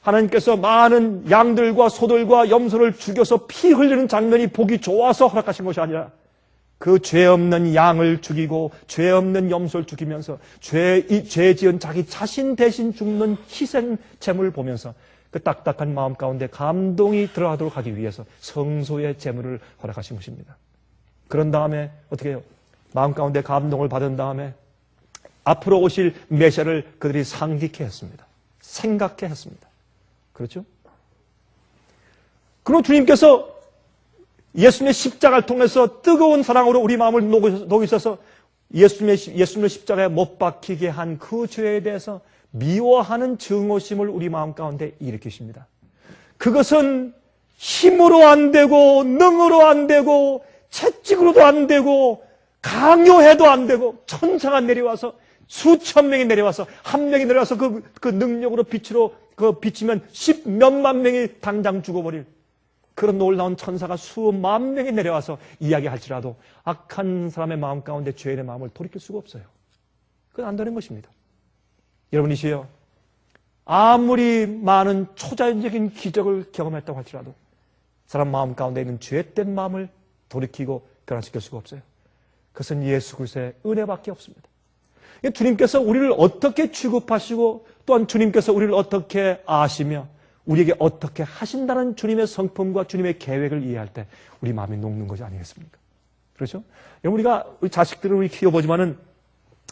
하나님께서 많은 양들과 소들과 염소를 죽여서 피 흘리는 장면이 보기 좋아서 허락하신 것이 아니라 그 죄 없는 양을 죽이고 죄 없는 염소를 죽이면서 죄 지은 자기 자신 대신 죽는 희생 제물을 보면서 그 딱딱한 마음 가운데 감동이 들어가도록 하기 위해서 성소의 제물을 허락하신 것입니다. 그런 다음에 어떻게 해요? 마음 가운데 감동을 받은 다음에 앞으로 오실 메시아를 그들이 상기케 했습니다. 생각케 했습니다. 그렇죠? 그리고 주님께서 예수님의 십자가를 통해서 뜨거운 사랑으로 우리 마음을 녹이셔서 예수님의 십자가에 못 박히게 한 그 죄에 대해서 미워하는 증오심을 우리 마음 가운데 일으키십니다. 그것은 힘으로 안 되고 능으로 안 되고 채찍으로도 안 되고 강요해도 안 되고 천사가 내려와서 수천 명이 내려와서 한 명이 내려와서 그 능력으로 빛으로 비치면 10몇만 명이 당장 죽어버릴 그런 놀라운 천사가 수만 명이 내려와서 이야기할지라도 악한 사람의 마음 가운데 죄인의 마음을 돌이킬 수가 없어요. 그건 안 되는 것입니다. 여러분이시여, 아무리 많은 초자연적인 기적을 경험했다고 할지라도 사람 마음 가운데 있는 죄된 마음을 돌이키고 변화시킬 수가 없어요. 그것은 예수 그리스도의 은혜밖에 없습니다. 주님께서 우리를 어떻게 취급하시고 또한 주님께서 우리를 어떻게 아시며 우리에게 어떻게 하신다는 주님의 성품과 주님의 계획을 이해할 때 우리 마음이 녹는 것이 아니겠습니까? 그렇죠? 여러분, 우리 자식들을 우리 키워보지만은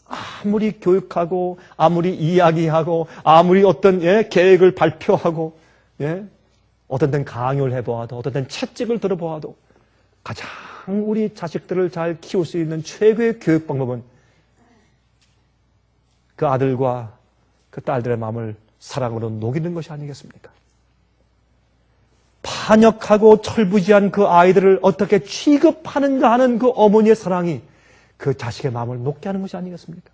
아무리 교육하고 아무리 이야기하고 아무리 어떤 계획을 발표하고 어떤 때는 강요를 해보아도 어떤 때는 채찍을 들어보아도 가장 우리 자식들을 잘 키울 수 있는 최고의 교육 방법은 그 아들과 그 딸들의 마음을 사랑으로 녹이는 것이 아니겠습니까? 반역하고 철부지한 그 아이들을 어떻게 취급하는가 하는 그 어머니의 사랑이 그 자식의 마음을 녹게 하는 것이 아니겠습니까?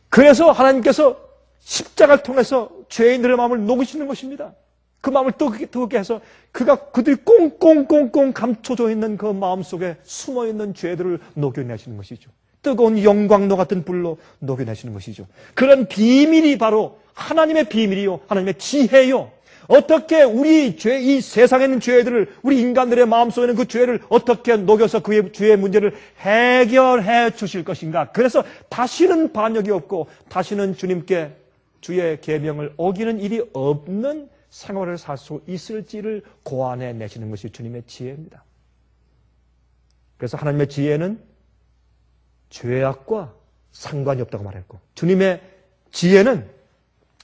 그래서 하나님께서 십자가를 통해서 죄인들의 마음을 녹이시는 것입니다. 그 마음을 뜨겁게 해서 그들이 꽁꽁꽁꽁 감춰져 있는 그 마음속에 숨어있는 죄들을 녹여내시는 것이죠. 뜨거운 영광로 같은 불로 녹여내시는 것이죠. 그런 비밀이 바로 하나님의 비밀이요, 하나님의 지혜요. 어떻게 우리 죄, 이 세상에 있는 죄들을, 우리 인간들의 마음속에 있는 그 죄를 어떻게 녹여서 그의 죄의 문제를 해결해 주실 것인가. 그래서 다시는 반역이 없고 다시는 주님께 주의 계명을 어기는 일이 없는 생활을 살 수 있을지를 고안해 내시는 것이 주님의 지혜입니다. 그래서 하나님의 지혜는 죄악과 상관이 없다고 말했고, 주님의 지혜는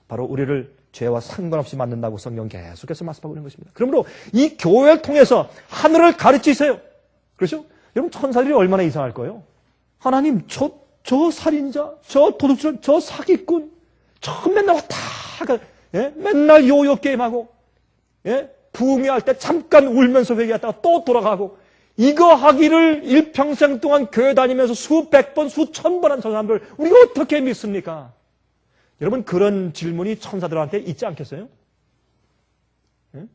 바로 우리를 죄와 상관없이 만든다고 성경 계속해서 말씀하고 있는 것입니다. 그러므로 이 교회를 통해서 하늘을 가르치세요. 그렇죠? 여러분, 천사들이 얼마나 이상할 거예요? 하나님, 저 살인자, 저 도둑질, 저 사기꾼, 저 맨날 왔다, 예? 맨날 요요 게임하고, 예? 부흥회할 때 잠깐 울면서 회개했다가 또 돌아가고, 이거 하기를 일평생 동안 교회 다니면서 수백 번, 수천 번 한 저 사람들, 우리가 어떻게 믿습니까? 여러분, 그런 질문이 천사들한테 있지 않겠어요? 예?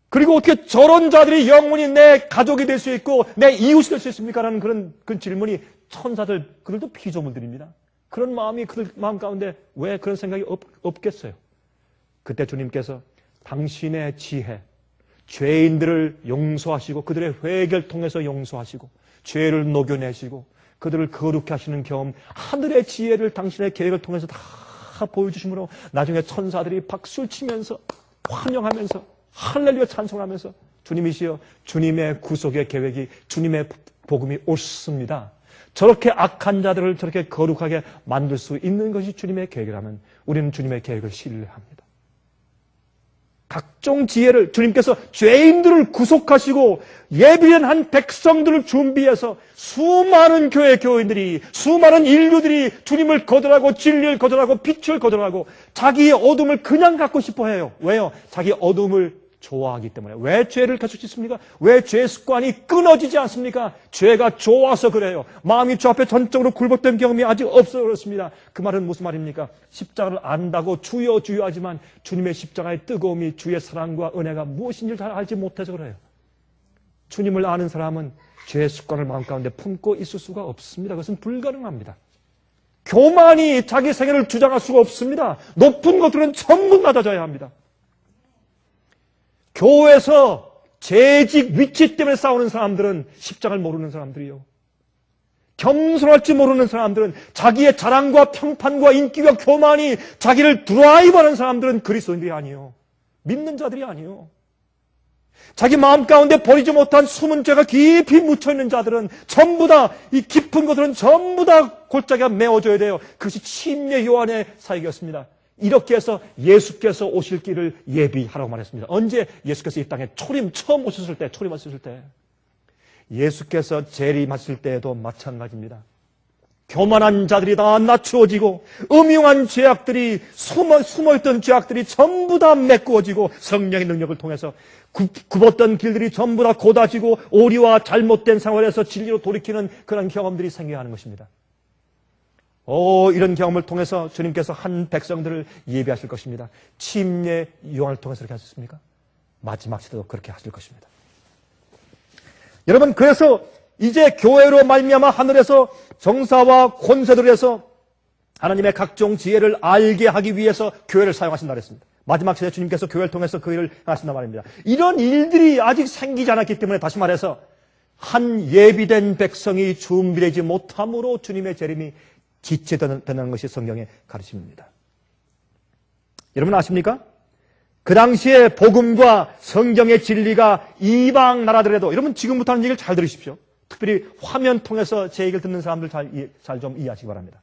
그리고 어떻게 저런 자들이 영원히 내 가족이 될 수 있고 내 이웃이 될 수 있습니까? 라는 그런 질문이 천사들, 그들도 피조물들입니다. 그런 마음이 그들 마음 가운데 왜 그런 생각이 없겠어요? 그때 주님께서 당신의 지혜, 죄인들을 용서하시고 그들의 회개를 통해서 용서하시고 죄를 녹여내시고 그들을 거룩히 하시는 경험, 하늘의 지혜를 당신의 계획을 통해서 다 보여주심으로 나중에 천사들이 박수를 치면서 환영하면서 할렐루야 찬송하면서 주님이시여, 주님의 구속의 계획이, 주님의 복음이 옳습니다. 저렇게 악한 자들을 저렇게 거룩하게 만들 수 있는 것이 주님의 계획이라면 우리는 주님의 계획을 신뢰합니다. 각종 지혜를 주님께서 죄인들을 구속하시고 예비한 백성들을 준비해서 수많은 교인들이, 수많은 인류들이 주님을 거절하고 진리를 거절하고 빛을 거절하고 자기의 어둠을 그냥 갖고 싶어 해요. 왜요? 자기 어둠을 좋아하기 때문에. 왜 죄를 계속 짓습니까? 왜 죄의 습관이 끊어지지 않습니까? 죄가 좋아서 그래요. 마음이 주 앞에 전적으로 굴복된 경험이 아직 없어 그렇습니다. 그 말은 무슨 말입니까? 십자가를 안다고 주여 주여 하지만 주님의 십자가의 뜨거움이, 주의 사랑과 은혜가 무엇인지 잘 알지 못해서 그래요. 주님을 아는 사람은 죄의 습관을 마음 가운데 품고 있을 수가 없습니다. 그것은 불가능합니다. 교만이 자기 생애를 주장할 수가 없습니다. 높은 것들은 전부 낮아져야 합니다. 교회에서 재직 위치 때문에 싸우는 사람들은 십자가를 모르는 사람들이요. 겸손할 줄 모르는 사람들은, 자기의 자랑과 평판과 인기와 교만이 자기를 드라이브하는 사람들은 그리스도인들이 아니요. 믿는 자들이 아니요. 자기 마음 가운데 버리지 못한 숨은 죄가 깊이 묻혀있는 자들은 전부 다, 이 깊은 것들은 전부 다 골짜기가 메워져야 돼요. 그것이 침례 요한의 사역이었습니다. 이렇게 해서 예수께서 오실 길을 예비하라고 말했습니다. 언제? 예수께서 이 땅에 처음 오셨을 때, 초림하셨을 때. 예수께서 재림하실 때에도 마찬가지입니다. 교만한 자들이 다 낮추어지고 음흉한 죄악들이, 숨어있던 죄악들이 전부 다 메꾸어지고 성령의 능력을 통해서 굽었던 길들이 전부 다 곧아지고 오리와 잘못된 생활에서 진리로 돌이키는 그런 경험들이 생겨야 하는 것입니다. 이런 경험을 통해서 주님께서 한 백성들을 예비하실 것입니다. 침례 요한을 통해서 그렇게 하셨습니까? 마지막 시대도 그렇게 하실 것입니다. 여러분, 그래서 이제 교회로 말미암아 하늘에서 정사와 권세들에서 하나님의 각종 지혜를 알게 하기 위해서 교회를 사용하신다 그랬습니다. 마지막 시대 주님께서 교회를 통해서 그 일을 하신단 말입니다. 이런 일들이 아직 생기지 않았기 때문에 다시 말해서 한 예비된 백성이 준비되지 못함으로 주님의 재림이 지체되는 것이 성경의 가르침입니다. 여러분 아십니까? 그 당시에 복음과 성경의 진리가 이방 나라들에도, 여러분 지금부터 하는 얘기를 잘 들으십시오. 특별히 화면 통해서 제 얘기를 듣는 사람들 잘 좀 이해하시기 바랍니다.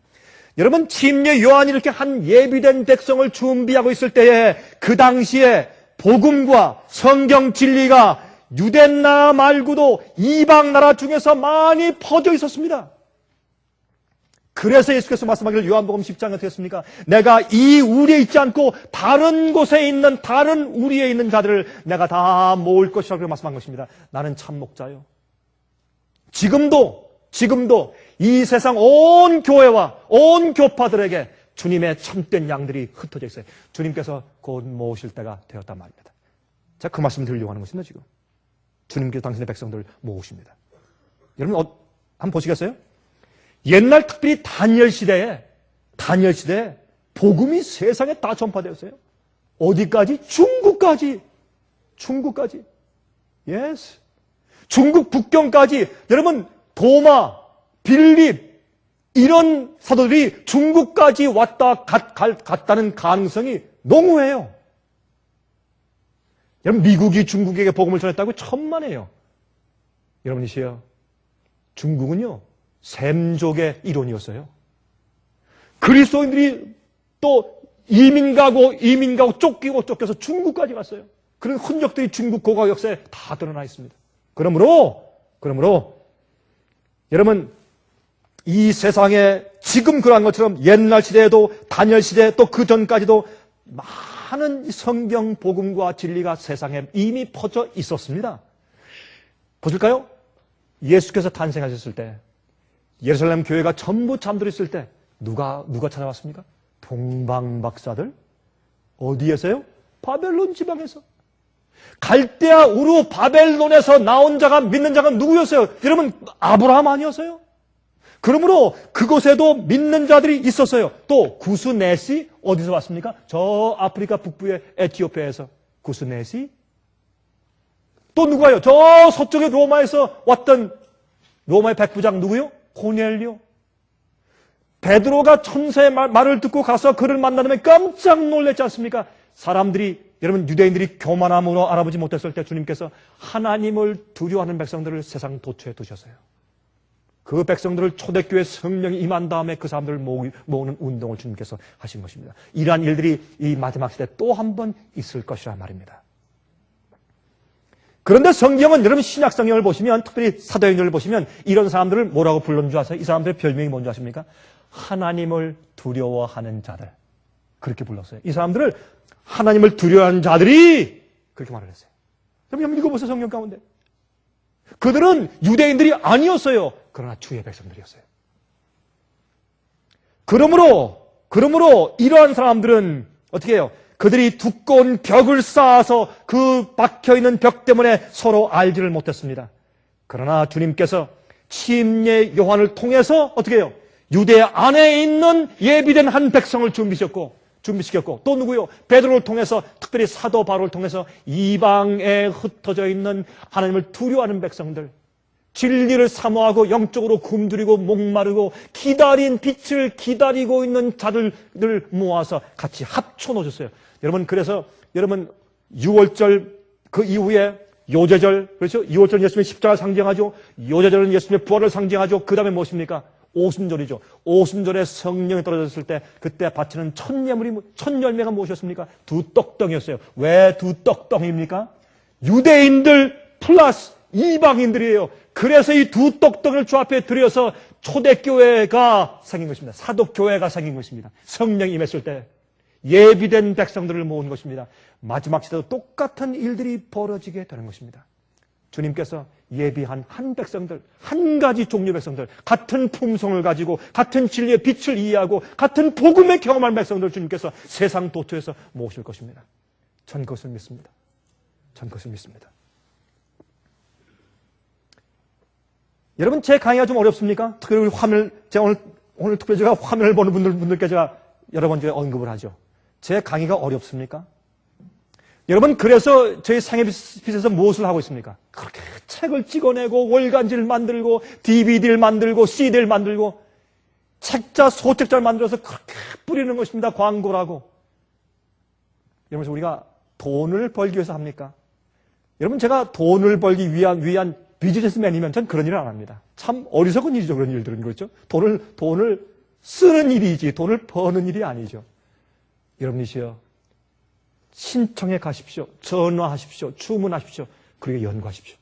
여러분, 침례 요한이 이렇게 한 예비된 백성을 준비하고 있을 때에 그 당시에 복음과 성경 진리가 유대 나라 말고도 이방 나라 중에서 많이 퍼져 있었습니다. 그래서 예수께서 말씀하기를 요한복음 10장에 어떻게 했습니까? 내가 이 우리에 있지 않고 다른 곳에 있는, 다른 우리에 있는 자들을 내가 다 모을 것이라고 말씀한 것입니다. 나는 참 목자요. 지금도 이 세상 온 교회와 온 교파들에게 주님의 참된 양들이 흩어져 있어요. 주님께서 곧 모으실 때가 되었단 말입니다. 제가 그 말씀을 드리려고 하는 것입니다, 지금. 주님께서 당신의 백성들을 모으십니다. 여러분, 한번 보시겠어요? 옛날 특별히 다니엘 시대에 복음이 세상에 다 전파되었어요. 어디까지? 중국까지. 중국까지. 예스. 중국 북경까지. 여러분, 도마, 빌립, 이런 사도들이 중국까지 갔다는 가능성이 농후해요. 여러분, 미국이 중국에게 복음을 전했다고 천만에요. 여러분이시여, 중국은요, 샘족의 일원이었어요. 그리스도인들이 또 이민 가고 쫓겨서 중국까지 갔어요. 그런 흔적들이 중국 고고 역사에 다 드러나 있습니다. 그러므로 여러분, 이 세상에 지금 그러한 것처럼 옛날 시대에도 다니엘 시대 또 그 전까지도 많은 성경 복음과 진리가 세상에 이미 퍼져 있었습니다. 보실까요? 예수께서 탄생하셨을 때 예루살렘 교회가 전부 잠들어 있을 때 누가 찾아왔습니까? 동방박사들. 어디에서요? 바벨론 지방에서. 갈대아 우르 바벨론에서 나온 자가 믿는 자가 누구였어요? 여러분, 아브라함 아니었어요? 그러므로 그곳에도 믿는 자들이 있었어요. 또 구스넷이 어디서 왔습니까? 저 아프리카 북부의 에티오피아에서. 구스넷이. 또 누가요? 저 서쪽의 로마에서 왔던 로마의 백부장 누구요? 고넬료. 베드로가 천사의 말을 듣고 가서 그를 만나면 깜짝 놀랐지 않습니까? 사람들이, 여러분, 유대인들이 교만함으로 알아보지 못했을 때 주님께서 하나님을 두려워하는 백성들을 세상 도처에 두셨어요. 그 백성들을 초대교회 성령이 임한 다음에 그 사람들을 모으는 운동을 주님께서 하신 것입니다. 이러한 일들이 이 마지막 시대에 또 한 번 있을 것이란 말입니다. 그런데 성경은, 여러분, 신약 성경을 보시면, 특별히 사도행전을 보시면 이런 사람들을 뭐라고 불렀는 줄 아세요? 이 사람들의 별명이 뭔지 아십니까? 하나님을 두려워하는 자들. 그렇게 불렀어요. 이 사람들을 하나님을 두려워하는 자들이 그렇게 말을 했어요. 여러분, 한번 읽어보세요. 성경 가운데. 그들은 유대인들이 아니었어요. 그러나 주의 백성들이었어요. 그러므로 이러한 사람들은 어떻게 해요? 그들이 두꺼운 벽을 쌓아서 그 박혀있는 벽 때문에 서로 알지를 못했습니다. 그러나 주님께서 침례 요한을 통해서 어떻게 해요? 유대 안에 있는 예비된 한 백성을 준비시켰고 또 누구요? 베드로를 통해서, 특별히 사도 바울을 통해서 이방에 흩어져 있는 하나님을 두려워하는 백성들, 진리를 사모하고 영적으로 굶주리고 목마르고 기다린 빛을 기다리고 있는 자들을 모아서 같이 합쳐 놓으셨어요. 여러분, 그래서 여러분 6월절 그 이후에 요제절, 그렇죠? 2월절은 예수님의 십자가를 상징하죠. 요제절은 예수님의 부활을 상징하죠. 그 다음에 무엇입니까? 오순절이죠. 오순절에 성령이 떨어졌을 때 그때 바치는 첫 열매가 무엇이었습니까? 두 떡덩이였어요. 왜 두 떡덩이입니까? 유대인들 플러스 이방인들이에요. 그래서 이 두 떡덩이를 주 앞에 들여서 초대교회가 생긴 것입니다. 사도교회가 생긴 것입니다. 성령이 임했을 때 예비된 백성들을 모은 것입니다. 마지막 시대도 똑같은 일들이 벌어지게 되는 것입니다. 주님께서 예비한 한 백성들, 한 가지 종류 백성들, 같은 품성을 가지고 같은 진리의 빛을 이해하고 같은 복음의 경험한 백성들 주님께서 세상 도처에서 모으실 것입니다. 전 그것을 믿습니다. 전 그것을 믿습니다. 여러분, 제 강의가 좀 어렵습니까? 특별히 제가 오늘 특별히 제가 화면을 보는 분들께 제가 여러 번 언급을 하죠. 제 강의가 어렵습니까? 여러분, 그래서 저희 상해빛에서 무엇을 하고 있습니까? 그렇게 책을 찍어내고 월간지를 만들고 DVD를 만들고 CD를 만들고 책자, 소책자를 만들어서 그렇게 뿌리는 것입니다. 광고라고. 여러분, 우리가 돈을 벌기 위해서 합니까? 여러분, 제가 돈을 벌기 위한 비즈니스맨이면 전 그런 일을 안 합니다. 참 어리석은 일이죠. 그런 일들은. 그렇죠? 돈을 쓰는 일이지 돈을 버는 일이 아니죠. 여러분이시여, 신청해 가십시오. 전화하십시오. 주문하십시오. 그리고 연구하십시오.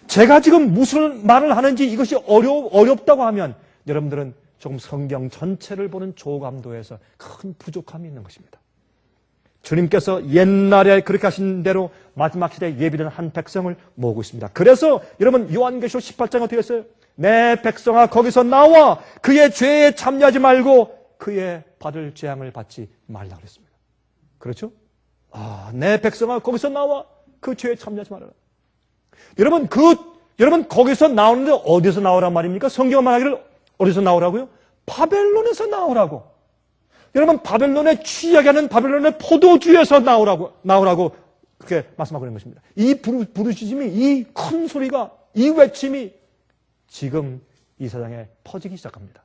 제가 지금 무슨 말을 하는지 이것이 어렵다고 하면 여러분들은 조금 성경 전체를 보는 조감도에서 큰 부족함이 있는 것입니다. 주님께서 옛날에 그렇게 하신 대로 마지막 시대에 예비된 한 백성을 모으고 있습니다. 그래서 여러분, 요한계시록 18장 어떻게 했어요? 내 백성아, 거기서 나와 그의 죄에 참여하지 말고 그의 받을 재앙을 받지 말라 그랬습니다. 그렇죠? 내 백성아, 거기서 나와 그 죄에 참여하지 말아라. 여러분 거기서 나오는데 어디서 나오란 말입니까? 성경은 말하기를 어디서 나오라고요? 바벨론에서 나오라고. 여러분, 바벨론에 취하게 하는 바벨론의 포도주에서 나오라고 그렇게 말씀하고 있는 것입니다. 이 부르짖음이, 이 큰 소리가, 이 외침이 지금 이 세상에 퍼지기 시작합니다.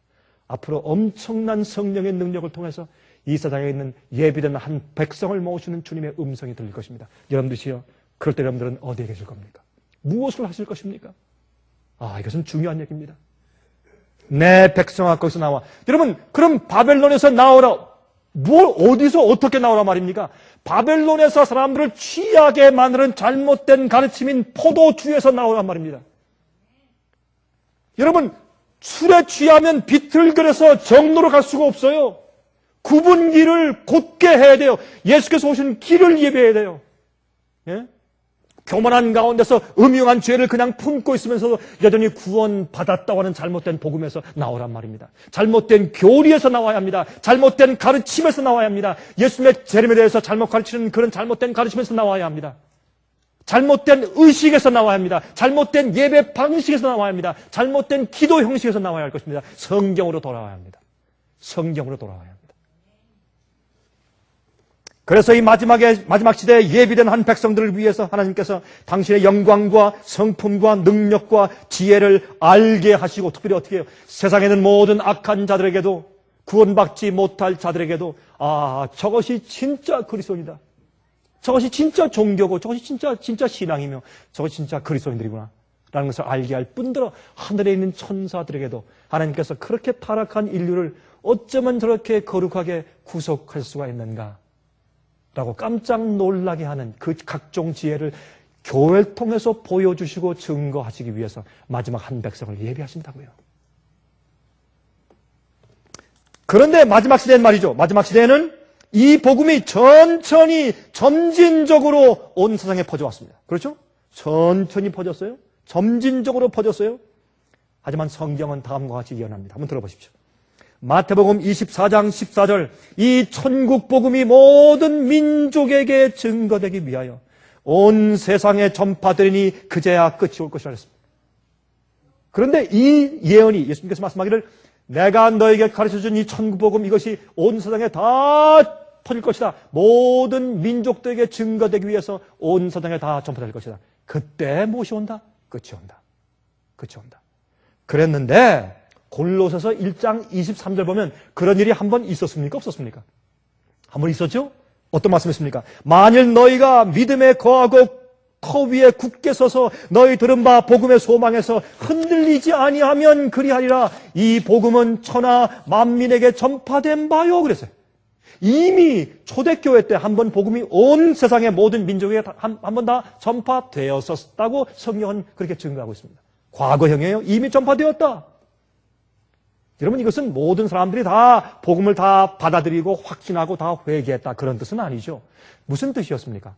앞으로 엄청난 성령의 능력을 통해서 이 세상에 있는 예비된 한 백성을 모으시는 주님의 음성이 들릴 것입니다. 여러분들이요, 그럴 때 여러분들은 어디에 계실 겁니까? 무엇을 하실 것입니까? 이것은 중요한 얘기입니다. 내 백성아 거기서 나와. 여러분, 그럼 바벨론에서 나오라. 어디서 어떻게 나오라 말입니까? 바벨론에서 사람들을 취하게 만드는 잘못된 가르침인 포도주에서 나오란 말입니다. 여러분, 술에 취하면 비틀거려서 정로로 갈 수가 없어요. 굽은 길을 곧게 해야 돼요. 예수께서 오신 길을 예배해야 돼요. 예? 교만한 가운데서 음흉한 죄를 그냥 품고 있으면서도 여전히 구원받았다고 하는 잘못된 복음에서 나오란 말입니다. 잘못된 교리에서 나와야 합니다. 잘못된 가르침에서 나와야 합니다. 예수님의 재림에 대해서 잘못 가르치는 그런 잘못된 가르침에서 나와야 합니다. 잘못된 의식에서 나와야 합니다. 잘못된 예배 방식에서 나와야 합니다. 잘못된 기도 형식에서 나와야 할 것입니다. 성경으로 돌아와야 합니다. 성경으로 돌아와야 합니다. 그래서 이 마지막 시대에 예비된 한 백성들을 위해서 하나님께서 당신의 영광과 성품과 능력과 지혜를 알게 하시고, 특별히 어떻게 해요? 세상에 있는 모든 악한 자들에게도, 구원받지 못할 자들에게도 저것이 진짜 그리스도인이다. 저것이 진짜 종교고, 저것이 진짜 신앙이며, 저것이 진짜 그리스도인들이구나 라는 것을 알게 할 뿐더러 하늘에 있는 천사들에게도 하나님께서 그렇게 타락한 인류를 어쩌면 저렇게 거룩하게 구속할 수가 있는가 라고 깜짝 놀라게 하는 그 각종 지혜를 교회를 통해서 보여주시고 증거하시기 위해서 마지막 한 백성을 예비하신다고요. 그런데 마지막 시대는 말이죠. 마지막 시대에는 이 복음이 천천히 점진적으로 온 세상에 퍼져왔습니다. 그렇죠? 천천히 퍼졌어요. 점진적으로 퍼졌어요. 하지만 성경은 다음과 같이 예언합니다. 한번 들어보십시오. 마태복음 24장 14절, 이 천국 복음이 모든 민족에게 증거되기 위하여 온 세상에 전파되리니 그제야 끝이 올 것이라 했습니다. 그런데 이 예언이, 예수님께서 말씀하기를 내가 너에게 가르쳐준 이 천국 복음, 이것이 온 세상에 다 퍼질 것이다. 모든 민족들에게 증거되기 위해서 온 세상에 다 전파될 것이다. 그때 무엇이 온다? 끝이 온다. 끝이 온다. 그랬는데 골로새서 1장 23절 보면 그런 일이 한 번 있었습니까? 없었습니까? 한 번 있었죠? 어떤 말씀이십니까? 만일 너희가 믿음에 거하고 터 위에 굳게 서서 너희 들은 바 복음의 소망에서 흔들리지 아니하면 그리하리라. 이 복음은 천하 만민에게 전파된 바요. 그랬어요. 이미 초대교회 때 한 번 복음이 온 세상의 모든 민족에게 한 번 다 전파되었었다고 성경은 그렇게 증거하고 있습니다. 과거형이에요. 이미 전파되었다. 여러분, 이것은 모든 사람들이 다 복음을 다 받아들이고 확신하고 다 회개했다, 그런 뜻은 아니죠. 무슨 뜻이었습니까?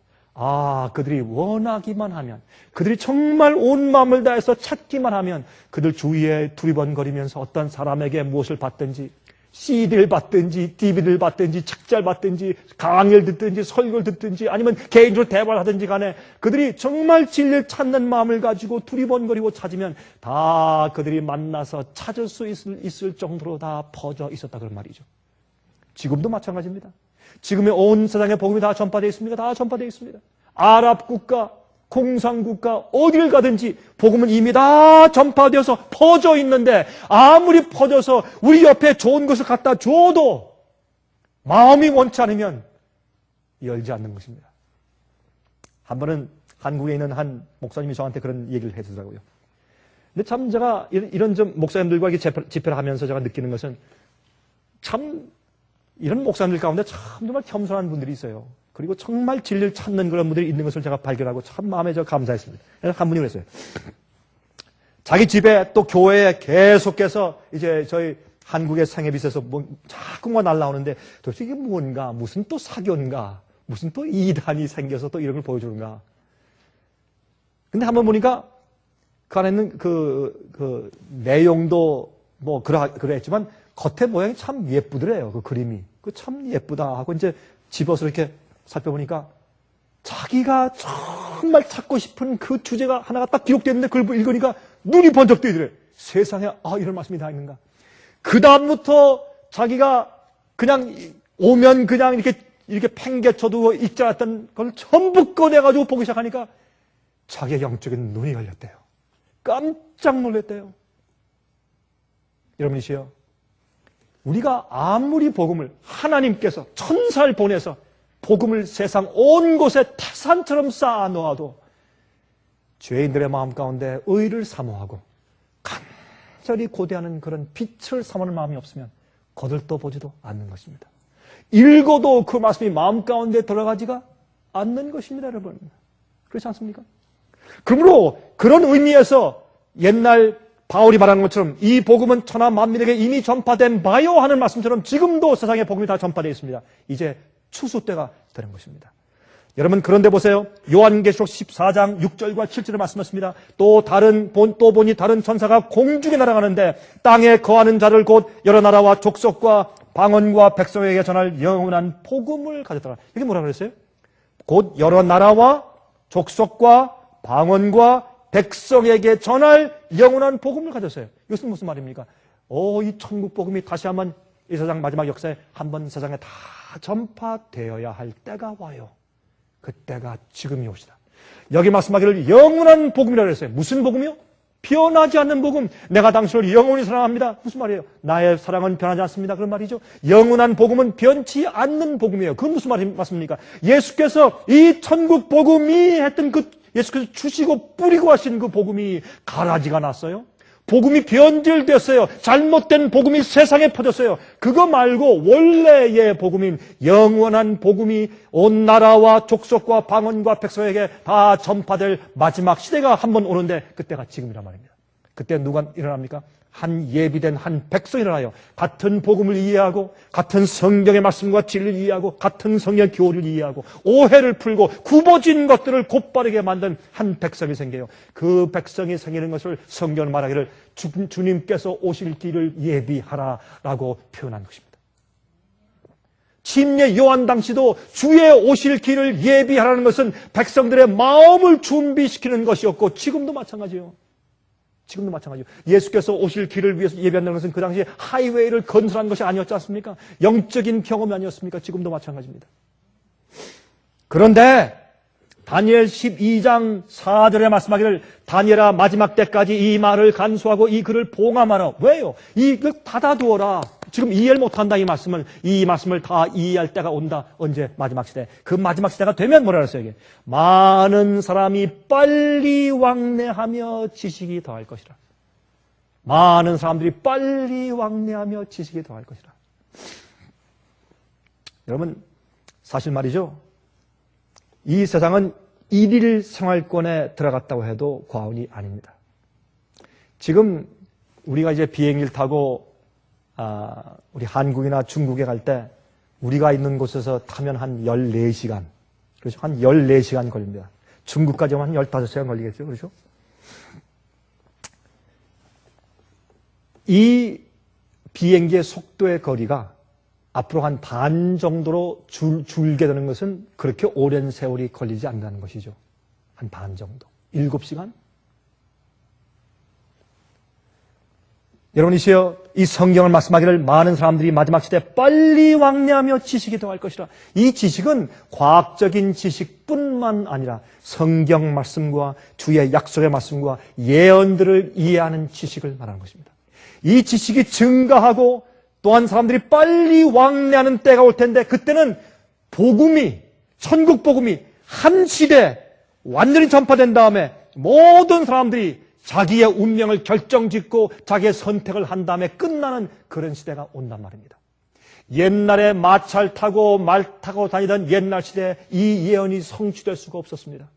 그들이 원하기만 하면, 그들이 정말 온 마음을 다해서 찾기만 하면 그들 주위에 두리번거리면서 어떤 사람에게 무엇을 받든지, CD를 받든지 DVD를 받든지 책자를 받든지 강의를 듣든지 설교를 듣든지 아니면 개인적으로 대화를 하든지 간에 그들이 정말 진리를 찾는 마음을 가지고 두리번거리고 찾으면 다 그들이 만나서 찾을 수 있을 정도로 다 퍼져 있었다, 그런 말이죠. 지금도 마찬가지입니다. 지금의 온 세상에 복음이 다 전파되어 있습니까? 다 전파되어 있습니다. 아랍 국가, 공산국가 어디를 가든지 복음은 이미 다 전파되어서 퍼져 있는데 아무리 퍼져서 우리 옆에 좋은 것을 갖다 줘도 마음이 원치 않으면 열지 않는 것입니다. 한 번은 한국에 있는 한 목사님이 저한테 그런 얘기를 해주더라고요. 근데 참 제가 이런 좀 목사님들과 집회를 하면서 제가 느끼는 것은 참 이런 목사님들 가운데 참 정말 겸손한 분들이 있어요. 그리고 정말 진리를 찾는 그런 분들이 있는 것을 제가 발견하고 참 마음에 감사했습니다. 한 분이 그랬어요. 자기 집에 또 교회에 계속해서 이제 저희 한국의 생애빛에서 자꾸만 날라오는데 도대체 이게 뭔가, 무슨 또 사교인가, 무슨 또 이단이 생겨서 또 이런 걸 보여주는가. 근데 한번 보니까 그 안에는 그 내용도 그랬지만 겉에 모양이 참 예쁘더래요. 그 그림이. 그 참 예쁘다 하고 이제 집어서 이렇게 살펴보니까 자기가 정말 찾고 싶은 그 주제가 하나가 딱 기록되어 있는데 그걸 읽으니까 눈이 번쩍 뜨이더래. 세상에 이런 말씀이 다 있는가. 그 다음부터 자기가 그냥 오면 그냥 이렇게 팽개쳐도 읽지 않았던 걸 전부 꺼내가지고 보기 시작하니까 자기의 영적인 눈이 열렸대요. 깜짝 놀랐대요. 여러분이시여, 우리가 아무리 복음을 하나님께서 천사를 보내서 복음을 세상 온 곳에 태산처럼 쌓아 놓아도 죄인들의 마음 가운데 의를 사모하고 간절히 고대하는 그런 빛을 사모하는 마음이 없으면 거들떠 보지도 않는 것입니다. 읽어도 그 말씀이 마음 가운데 들어가지가 않는 것입니다, 여러분. 그렇지 않습니까? 그러므로 그런 의미에서 옛날 바울이 말하는 것처럼 이 복음은 천하 만민에게 이미 전파된 바요 하는 말씀처럼 지금도 세상에 복음이 다 전파되어 있습니다. 이제 추수 때가 되는 것입니다. 여러분, 그런데 보세요. 요한계시록 14장 6절과 7절을 말씀하십니다. 또 보니 다른 천사가 공중에 날아가는데 땅에 거하는 자를 곧 여러 나라와 족속과 방언과 백성에게 전할 영원한 복음을 가졌더라. 이게 뭐라 그랬어요? 곧 여러 나라와 족속과 방언과 백성에게 전할 영원한 복음을 가졌어요. 이것은 무슨 말입니까? 이 천국 복음이 다시 한번 이 세상 마지막 역사에 한번 세상에 다 전파되어야 할 때가 와요. 그때가 지금이 옵시다. 여기 말씀하기를 영원한 복음이라고 했어요. 무슨 복음이요? 변하지 않는 복음. 내가 당신을 영원히 사랑합니다. 무슨 말이에요? 나의 사랑은 변하지 않습니다. 그런 말이죠. 영원한 복음은 변치 않는 복음이에요. 그건 무슨 말이 맞습니까? 예수께서 이 천국 복음이 했던 예수께서 주시고 뿌리고 하신 그 복음이 가라지가 났어요. 복음이 변질됐어요. 잘못된 복음이 세상에 퍼졌어요. 그거 말고 원래의 복음인 영원한 복음이 온 나라와 족속과 방언과 백성에게 다 전파될 마지막 시대가 한번 오는데 그때가 지금이란 말입니다. 그때 누가 일어납니까? 한 예비된 한 백성이 일어나요. 같은 복음을 이해하고 같은 성경의 말씀과 진리를 이해하고 같은 성경 교리를 이해하고 오해를 풀고 굽어진 것들을 곧바르게 만든 한 백성이 생겨요. 그 백성이 생기는 것을 성경은 말하기를 주님께서 오실 길을 예비하라라고 표현한 것입니다. 침례 요한 당시도 주의 오실 길을 예비하라는 것은 백성들의 마음을 준비시키는 것이었고 지금도 마찬가지예요. 지금도 마찬가지예요. 예수께서 오실 길을 위해서 예배한다는 것은 그 당시에 하이웨이를 건설한 것이 아니었지 않습니까? 영적인 경험이 아니었습니까? 지금도 마찬가지입니다. 그런데 다니엘 12장 4절에 말씀하기를 다니엘아 마지막 때까지 이 말을 간수하고 이 글을 봉함하라. 왜요? 이걸 닫아두어라. 지금 이해를 못한다 이 말씀을 다 이해할 때가 온다. 언제? 마지막 시대. 그 마지막 시대가 되면 뭐라 그랬어요 이게? 많은 사람이 빨리 왕래하며 지식이 더할 것이라. 많은 사람들이 빨리 왕래하며 지식이 더할 것이라. 여러분 사실 말이죠. 이 세상은 일일 생활권에 들어갔다고 해도 과언이 아닙니다. 지금 우리가 이제 비행기를 타고 우리 한국이나 중국에 갈 때 우리가 있는 곳에서 타면 한 14시간, 그렇죠? 한 14시간 걸립니다. 중국까지 오면 한 15시간 걸리겠죠? 그렇죠? 이 비행기의 속도의 거리가 앞으로 한 반 정도로 줄게 되는 것은 그렇게 오랜 세월이 걸리지 않는다는 것이죠. 한 반 정도. 7시간? 여러분이시여, 이 성경을 말씀하기를 많은 사람들이 마지막 시대에 빨리 왕래하며 지식이 더할 것이라. 이 지식은 과학적인 지식뿐만 아니라 성경 말씀과 주의 약속의 말씀과 예언들을 이해하는 지식을 말하는 것입니다. 이 지식이 증가하고 또한 사람들이 빨리 왕래하는 때가 올 텐데 그때는 복음이, 천국 복음이 한 시대에 완전히 전파된 다음에 모든 사람들이 자기의 운명을 결정짓고 자기의 선택을 한 다음에 끝나는 그런 시대가 온단 말입니다. 옛날에 마차를 타고 말 타고 다니던 옛날 시대에 이 예언이 성취될 수가 없었습니다.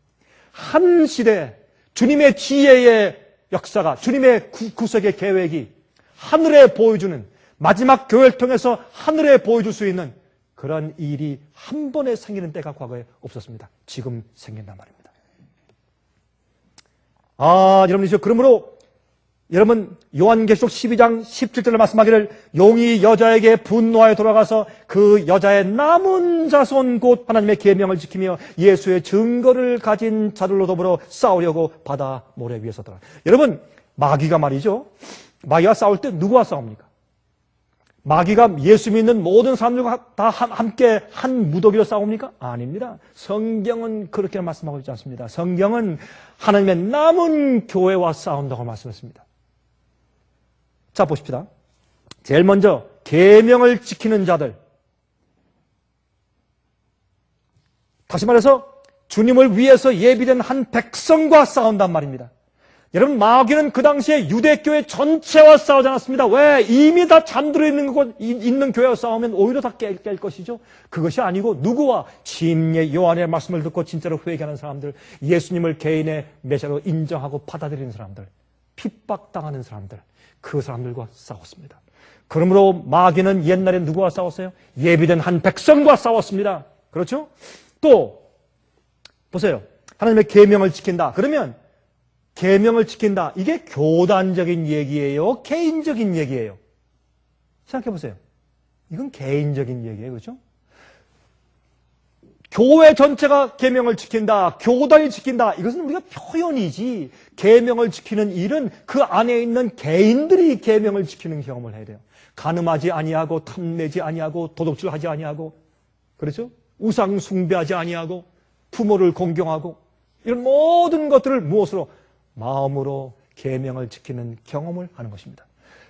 한 시대에 주님의 지혜의 역사가, 주님의 구속의 계획이 하늘에 보여주는, 마지막 교회를 통해서 하늘에 보여줄 수 있는 그런 일이 한 번에 생기는 때가 과거에 없었습니다. 지금 생긴단 말입니다. 여러분이죠. 그러므로 여러분 요한계시록 12장 17절에 말씀하기를 용이 여자에게 분노하여 돌아가서 그 여자의 남은 자손 곧 하나님의 계명을 지키며 예수의 증거를 가진 자들로 더불어 싸우려고 바다 모래 위에 서더라. 여러분 마귀가 말이죠. 마귀가 싸울 때 누구와 싸웁니까? 마귀가 예수 믿는 모든 사람들과 다 함께 한 무더기로 싸웁니까? 아닙니다. 성경은 그렇게 말씀하고 있지 않습니다. 성경은 하나님의 남은 교회와 싸운다고 말씀했습니다. 자, 보십시다. 제일 먼저 계명을 지키는 자들. 다시 말해서 주님을 위해서 예비된 한 백성과 싸운단 말입니다. 여러분, 마귀는 그 당시에 유대교회 전체와 싸우지 않았습니다. 왜? 이미 다 잠들어 있는 교회와 싸우면 오히려 다 깰 것이죠. 그것이 아니고 누구와? 침례 요한의 말씀을 듣고 진짜로 회개하는 사람들, 예수님을 개인의 메시아로 인정하고 받아들이는 사람들, 핍박당하는 사람들, 그 사람들과 싸웠습니다. 그러므로 마귀는 옛날에 누구와 싸웠어요? 예비된 한 백성과 싸웠습니다. 그렇죠? 또 보세요. 하나님의 계명을 지킨다. 그러면 계명을 지킨다. 이게 교단적인 얘기예요? 개인적인 얘기예요? 생각해 보세요. 이건 개인적인 얘기예요. 그렇죠? 교회 전체가 계명을 지킨다. 교단이 지킨다. 이것은 우리가 표현이지. 계명을 지키는 일은 그 안에 있는 개인들이 계명을 지키는 경험을 해야 돼요. 간음하지 아니하고 탐내지 아니하고 도둑질하지 아니하고 그렇죠? 우상 숭배하지 아니하고 부모를 공경하고 이런 모든 것들을 무엇으로? 마음으로 계명을 지키는 경험을 하는 것입니다.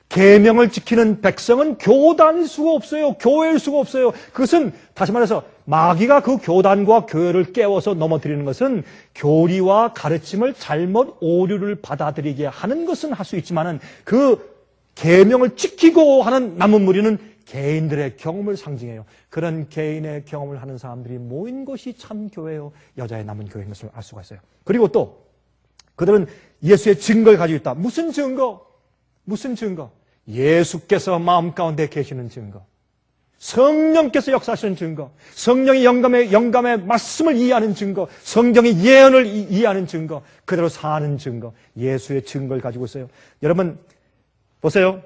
계명을 지키는 백성은 교단일 수가 없어요. 교회일 수가 없어요. 그것은 다시 말해서 마귀가 그 교단과 교회를 깨워서 넘어뜨리는 것은 교리와 가르침을 잘못 오류를 받아들이게 하는 것은 할 수 있지만은 그 계명을 지키고 하는 남은 무리는 개인들의 경험을 상징해요. 그런 개인의 경험을 하는 사람들이 모인 것이 참 교회요. 여자의 남은 교회인 것을 알 수가 있어요. 그리고 또 그들은 예수의 증거를 가지고 있다. 무슨 증거? 무슨 증거? 예수께서 마음 가운데 계시는 증거. 성령께서 역사하시는 증거. 성령의 영감의 말씀을 이해하는 증거. 성경의 예언을 이해하는 증거. 그대로 사는 증거. 예수의 증거를 가지고 있어요. 여러분 보세요.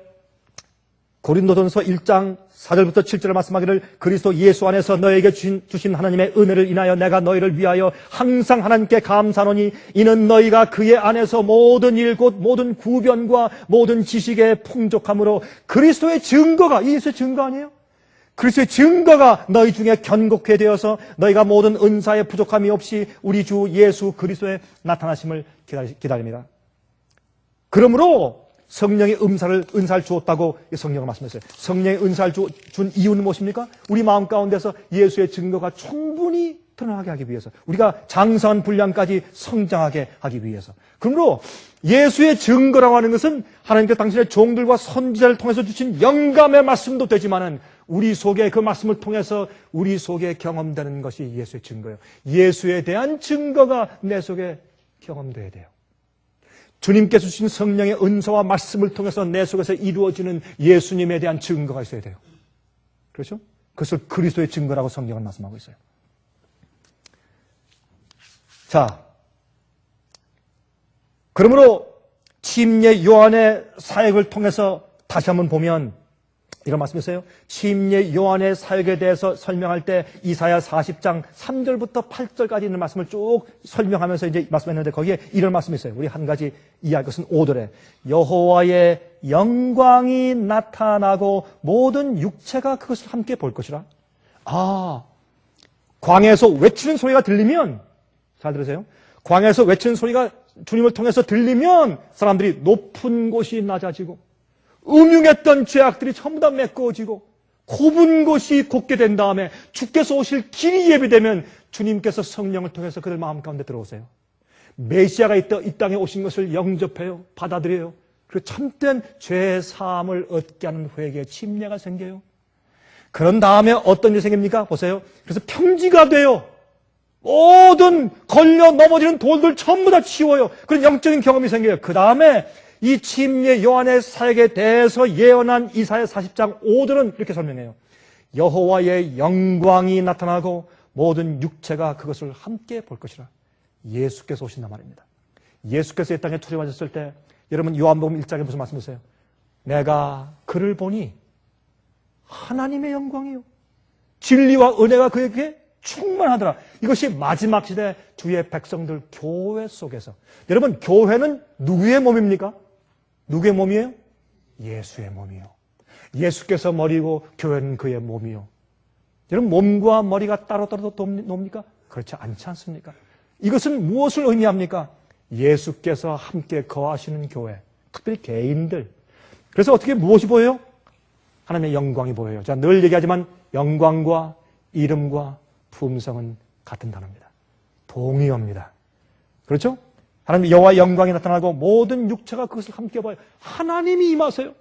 고린도전서 1장 4절부터 7절에 말씀하기를 그리스도 예수 안에서 너에게 주신 하나님의 은혜를 인하여 내가 너희를 위하여 항상 하나님께 감사하노니 이는 너희가 그의 안에서 모든 일 곧 모든 구변과 모든 지식의 풍족함으로 그리스도의 증거가 예수의 증거 아니에요? 그리스도의 증거가 너희 중에 견고케 되어서 너희가 모든 은사의 부족함이 없이 우리 주 예수 그리스도의 나타나심을 기다립니다. 그러므로 성령의 은사를 주었다고 성령은 말씀했어요. 성령의 은사를 준 이유는 무엇입니까? 우리 마음 가운데서 예수의 증거가 충분히 드러나게 하기 위해서, 우리가 장성한 분량까지 성장하게 하기 위해서. 그러므로 예수의 증거라고 하는 것은 하나님께서 당신의 종들과 선지자를 통해서 주신 영감의 말씀도 되지만은 우리 속에 그 말씀을 통해서 우리 속에 경험되는 것이 예수의 증거예요. 예수에 대한 증거가 내 속에 경험돼야 돼요. 주님께서 주신 성령의 은사와 말씀을 통해서 내 속에서 이루어지는 예수님에 대한 증거가 있어야 돼요. 그렇죠? 그것을 그리스도의 증거라고 성경은 말씀하고 있어요. 자, 그러므로 침례 요한의 사역을 통해서 다시 한번 보면 이런 말씀이세요. 침례 요한의 사역에 대해서 설명할 때 이사야 40장 3절부터 8절까지 있는 말씀을 쭉 설명하면서 이제 말씀했는데 거기에 이런 말씀이 있어요. 우리 한 가지 이해할 것은 5절에 여호와의 영광이 나타나고 모든 육체가 그것을 함께 볼 것이라. 광야에서 외치는 소리가 들리면, 잘 들으세요. 광야에서 외치는 소리가 주님을 통해서 들리면 사람들이 높은 곳이 낮아지고 음흉했던 죄악들이 전부 다 메꿔지고 좁은 곳이 곱게 된 다음에 주께서 오실 길이 예비되면 주님께서 성령을 통해서 그들 마음 가운데 들어오세요. 메시아가 이 땅에 오신 것을 영접해요. 받아들여요. 그리고 참된 죄 사함을 얻게 하는 회개의 침례가 생겨요. 그런 다음에 어떤 일이 생깁니까? 보세요. 그래서 평지가 돼요. 모든 걸려 넘어지는 돌들 전부 다 치워요. 그런 영적인 경험이 생겨요. 그 다음에 이 침례 요한의 사역에 대해서 예언한 이사야 40장 5절은 이렇게 설명해요. 여호와의 영광이 나타나고 모든 육체가 그것을 함께 볼 것이라. 예수께서 오신단 말입니다. 예수께서 이 땅에 출입하셨을 때 여러분 요한복음 1장에 무슨 말씀이세요? 내가 그를 보니 하나님의 영광이요 진리와 은혜가 그에게 충만하더라. 이것이 마지막 시대 주의 백성들 교회 속에서. 여러분 교회는 누구의 몸입니까? 누구의 몸이에요? 예수의 몸이요. 예수께서 머리고 교회는 그의 몸이요. 여러분, 몸과 머리가 따로따로 놉니까? 그렇지 않지 않습니까? 이것은 무엇을 의미합니까? 예수께서 함께 거하시는 교회, 특별히 개인들. 그래서 어떻게 무엇이 보여요? 하나님의 영광이 보여요. 제가 늘 얘기하지만 영광과 이름과 품성은 같은 단어입니다. 동의어입니다. 그렇죠? 하나님 여호와의 영광이 나타나고 모든 육체가 그것을 함께 봐요. 하나님이 임하세요.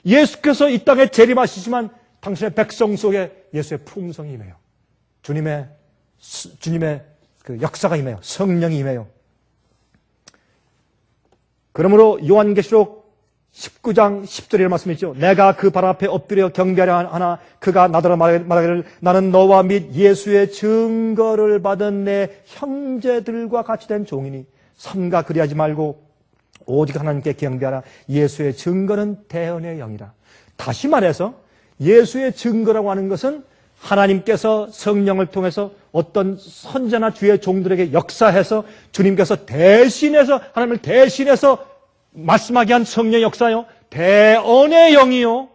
예수께서 이 땅에 재림하시지만 당신의 백성 속에 예수의 품성이 임해요. 주님의 그 역사가 임해요. 성령이 임해요. 그러므로 요한계시록 19장 10절의 말씀이죠. 내가 그 발 앞에 엎드려 경배하려 하나 그가 나더러 말하기를 나는 너와 및 예수의 증거를 받은 내 형제들과 같이 된 종이니 삼가 그리하지 말고 오직 하나님께 경배하라. 예수의 증거는 대언의 영이라. 다시 말해서 예수의 증거라고 하는 것은 하나님께서 성령을 통해서 어떤 선자나 주의 종들에게 역사해서 주님께서 대신해서 하나님을 대신해서 말씀하게 한 성령의 역사요. 대언의 영이요.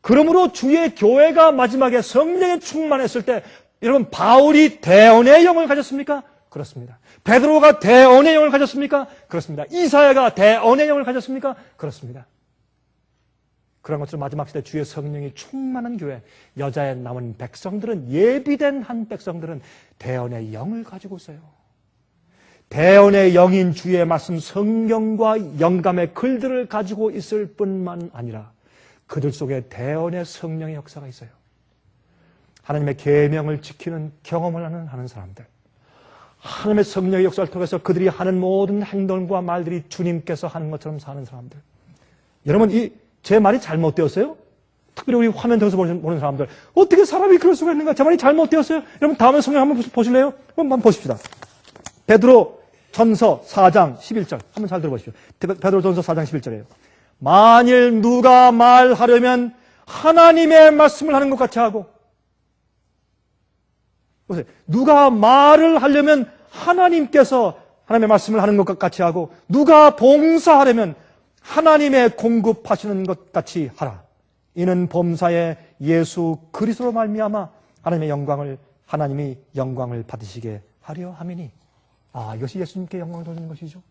그러므로 주의 교회가 마지막에 성령에 충만했을 때 여러분 바울이 대언의 영을 가졌습니까? 그렇습니다. 베드로가 대언의 영을 가졌습니까? 그렇습니다. 이사야가 대언의 영을 가졌습니까? 그렇습니다. 그런 것처럼 마지막 시대 주의 성령이 충만한 교회, 여자의 남은 백성들은 예비된 한 백성들은 대언의 영을 가지고 있어요. 대언의 영인 주의 말씀 성경과 영감의 글들을 가지고 있을 뿐만 아니라 그들 속에 대언의 성령의 역사가 있어요. 하나님의 계명을 지키는 경험을 하는 사람들. 하나님의 성령의 역사를 통해서 그들이 하는 모든 행동과 말들이 주님께서 하는 것처럼 사는 사람들. 여러분, 제 말이 잘못되었어요? 특별히 우리 화면 통해서 보는 사람들. 어떻게 사람이 그럴 수가 있는가? 제 말이 잘못되었어요? 여러분, 다음에 성경 한번 보실래요? 한번 보십시다. 베드로 전서 4장 11절. 한번 잘 들어보십시오. 베드로 전서 4장 11절이에요. 만일 누가 말하려면 하나님의 말씀을 하는 것 같이 하고, 보세요. 누가 말을 하려면 하나님께서 하나님의 말씀을 하는 것 같이 하고, 누가 봉사하려면 하나님의 공급하시는 것 같이 하라. 이는 범사에 예수 그리스도로 말미암아 하나님이 영광을 받으시게 하려 함이니. 이것이 예수님께 영광을 돌리는 것이죠.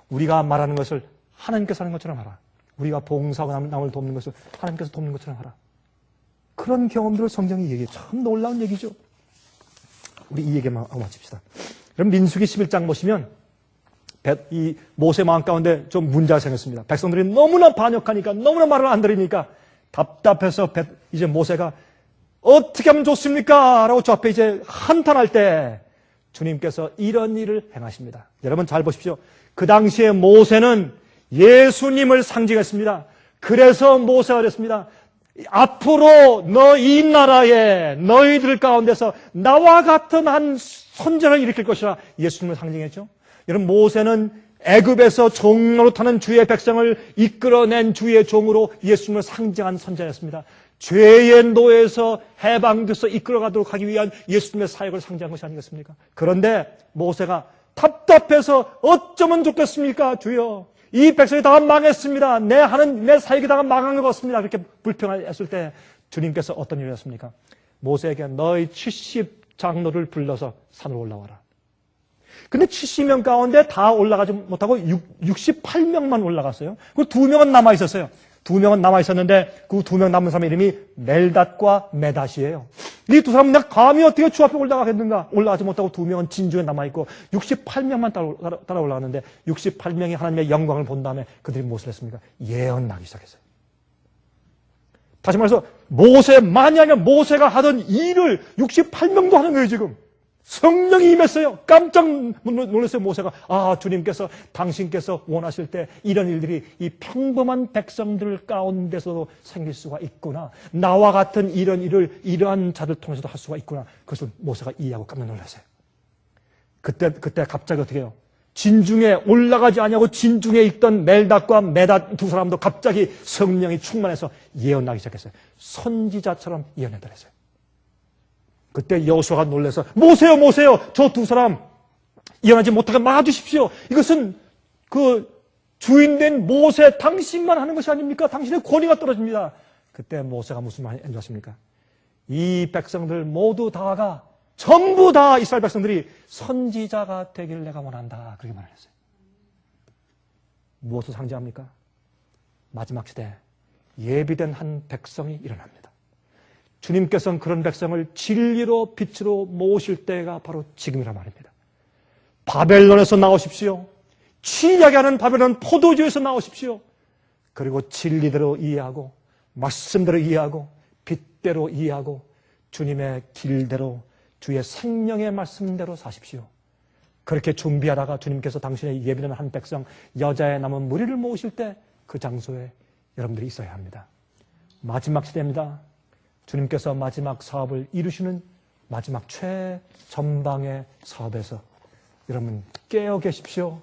우리가 말하는 것을 하나님께서 하는 것처럼 하라. 우리가 봉사하고 남을 돕는 것을 하나님께서 돕는 것처럼 하라. 그런 경험들을 성경이 얘기해요. 참 놀라운 얘기죠. 우리 이 얘기만 하고 마칩시다. 그럼 민수기 11장 보시면 이 모세 마음 가운데 좀 문제가 생겼습니다. 백성들이 너무나 반역하니까, 너무나 말을 안 들으니까 답답해서 이제 모세가 어떻게 하면 좋습니까? 라고 저 앞에 이제 한탄할 때 주님께서 이런 일을 행하십니다. 여러분 잘 보십시오. 그 당시에 모세는 예수님을 상징했습니다. 그래서 모세가 그랬습니다. 앞으로 이 나라에 너희들 가운데서 나와 같은 한 선자를 일으킬 것이라 예수님을 상징했죠. 여러분 모세는 애굽에서 종노릇하는 주의 백성을 이끌어낸 주의 종으로 예수님을 상징한 선자였습니다. 죄의 노예에서 해방돼서 이끌어가도록 하기 위한 예수님의 사역을 상징한 것이 아니겠습니까? 그런데 모세가 답답해서 어쩌면 좋겠습니까? 주여, 이 백성이 다 망했습니다. 내 사역이 다 망한 것 같습니다. 그렇게 불평했을 때 주님께서 어떤 일을 했습니까? 모세에게 너희 70장로를 불러서 산으로 올라와라. 근데 70명 가운데 다 올라가지 못하고 68명만 올라갔어요. 그 2명은 남아있었어요. 2명은 남아있었는데 그 2명 남은 사람 이름이 멜닷과 메닷이에요. 이 두 사람은 내가 감히 어떻게 주 앞에 올라가겠는가? 올라가지 못하고 2명은 진주에 남아있고 68명만 따라 올라갔는데 68명이 하나님의 영광을 본 다음에 그들이 무엇을 했습니까? 예언하기 시작했어요. 다시 말해서 만약에 모세가 하던 일을 68명도 하는 거예요 지금. 성령이 임했어요. 깜짝 놀랐어요. 모세가 주님께서 당신께서 원하실 때 이런 일들이 이 평범한 백성들 가운데서도 생길 수가 있구나. 나와 같은 이런 일을 이러한 자들 통해서도 할 수가 있구나. 그것을 모세가 이해하고 깜짝 놀랐어요. 그때 갑자기 어떻게 해요? 진중에 올라가지 아니하고 진중에 있던 멜닷과 메닷 두 사람도 갑자기 성령이 충만해서 예언하기 시작했어요. 선지자처럼 예언해달랬어요. 그때 여호수아가 놀라서 모세요 저 두 사람 예언하지 못하게 막아주십시오. 이것은 그 주인된 모세 당신만 하는 것이 아닙니까? 당신의 권위가 떨어집니다. 그때 모세가 무슨 말인지 아십니까? 이 백성들 모두 다가 전부 다 이스라엘 백성들이 선지자가 되기를 내가 원한다. 그렇게 말을 했어요. 무엇을 상징합니까? 마지막 시대 예비된 한 백성이 일어납니다. 주님께서는 그런 백성을 진리로 빛으로 모으실 때가 바로 지금이라 말입니다. 바벨론에서 나오십시오. 취하게 하는 바벨론 포도주에서 나오십시오. 그리고 진리대로 이해하고 말씀대로 이해하고 빛대로 이해하고 주님의 길대로 주의 생명의 말씀대로 사십시오. 그렇게 준비하다가 주님께서 당신의 예비된 한 백성 여자의 남은 무리를 모으실 때 그 장소에 여러분들이 있어야 합니다. 마지막 시대입니다. 주님께서 마지막 사업을 이루시는 마지막 최전방의 사업에서 여러분 깨어 계십시오.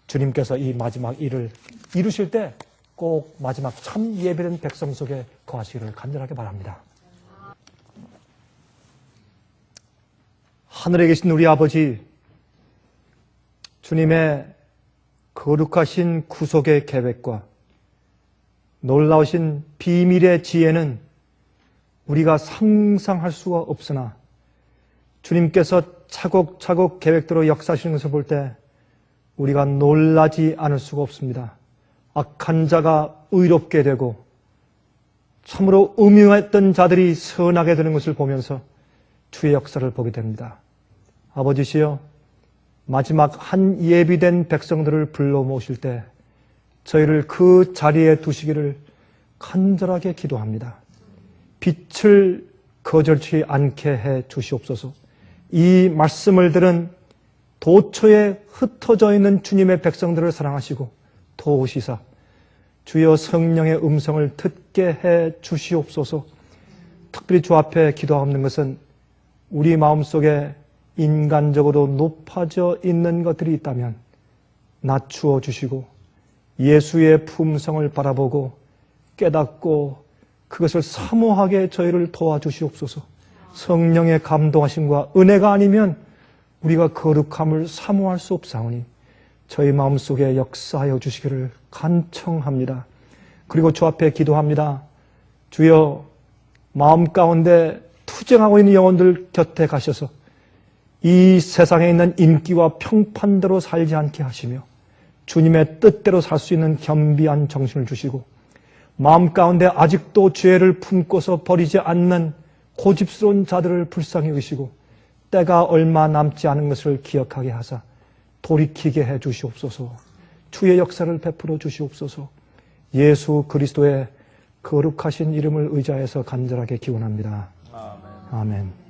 주님께서 이 마지막 일을 이루실 때 꼭 마지막 참 예배된 백성 속에 거하시기를 간절하게 바랍니다. 하늘에 계신 우리 아버지, 주님의 거룩하신 구속의 계획과 놀라우신 비밀의 지혜는 우리가 상상할 수가 없으나 주님께서 차곡차곡 계획대로 역사하시는 것을 볼 때 우리가 놀라지 않을 수가 없습니다. 악한 자가 의롭게 되고 참으로 음흉했던 자들이 선하게 되는 것을 보면서 주의 역사를 보게 됩니다. 아버지시여, 마지막 한 예비된 백성들을 불러 모으실 때 저희를 그 자리에 두시기를 간절하게 기도합니다. 빛을 거절치 않게 해 주시옵소서. 이 말씀을 들은 도처에 흩어져 있는 주님의 백성들을 사랑하시고 도우시사 주여 성령의 음성을 듣게 해 주시옵소서. 특별히 주 앞에 기도하는 것은 우리 마음속에 인간적으로 높아져 있는 것들이 있다면 낮추어 주시고 예수의 품성을 바라보고 깨닫고 그것을 사모하게 저희를 도와주시옵소서. 성령의 감동하심과 은혜가 아니면 우리가 거룩함을 사모할 수 없사오니 저희 마음속에 역사하여 주시기를 간청합니다. 그리고 주 앞에 기도합니다. 주여, 마음 가운데 투쟁하고 있는 영혼들 곁에 가셔서 이 세상에 있는 인기와 평판대로 살지 않게 하시며 주님의 뜻대로 살 수 있는 겸비한 정신을 주시고 마음 가운데 아직도 죄를 품고서 버리지 않는 고집스러운 자들을 불쌍히 여기시고 때가 얼마 남지 않은 것을 기억하게 하사 돌이키게 해 주시옵소서. 주의 역사를 베풀어 주시옵소서. 예수 그리스도의 거룩하신 이름을 의지하여서 간절하게 기원합니다. 아멘. 아멘.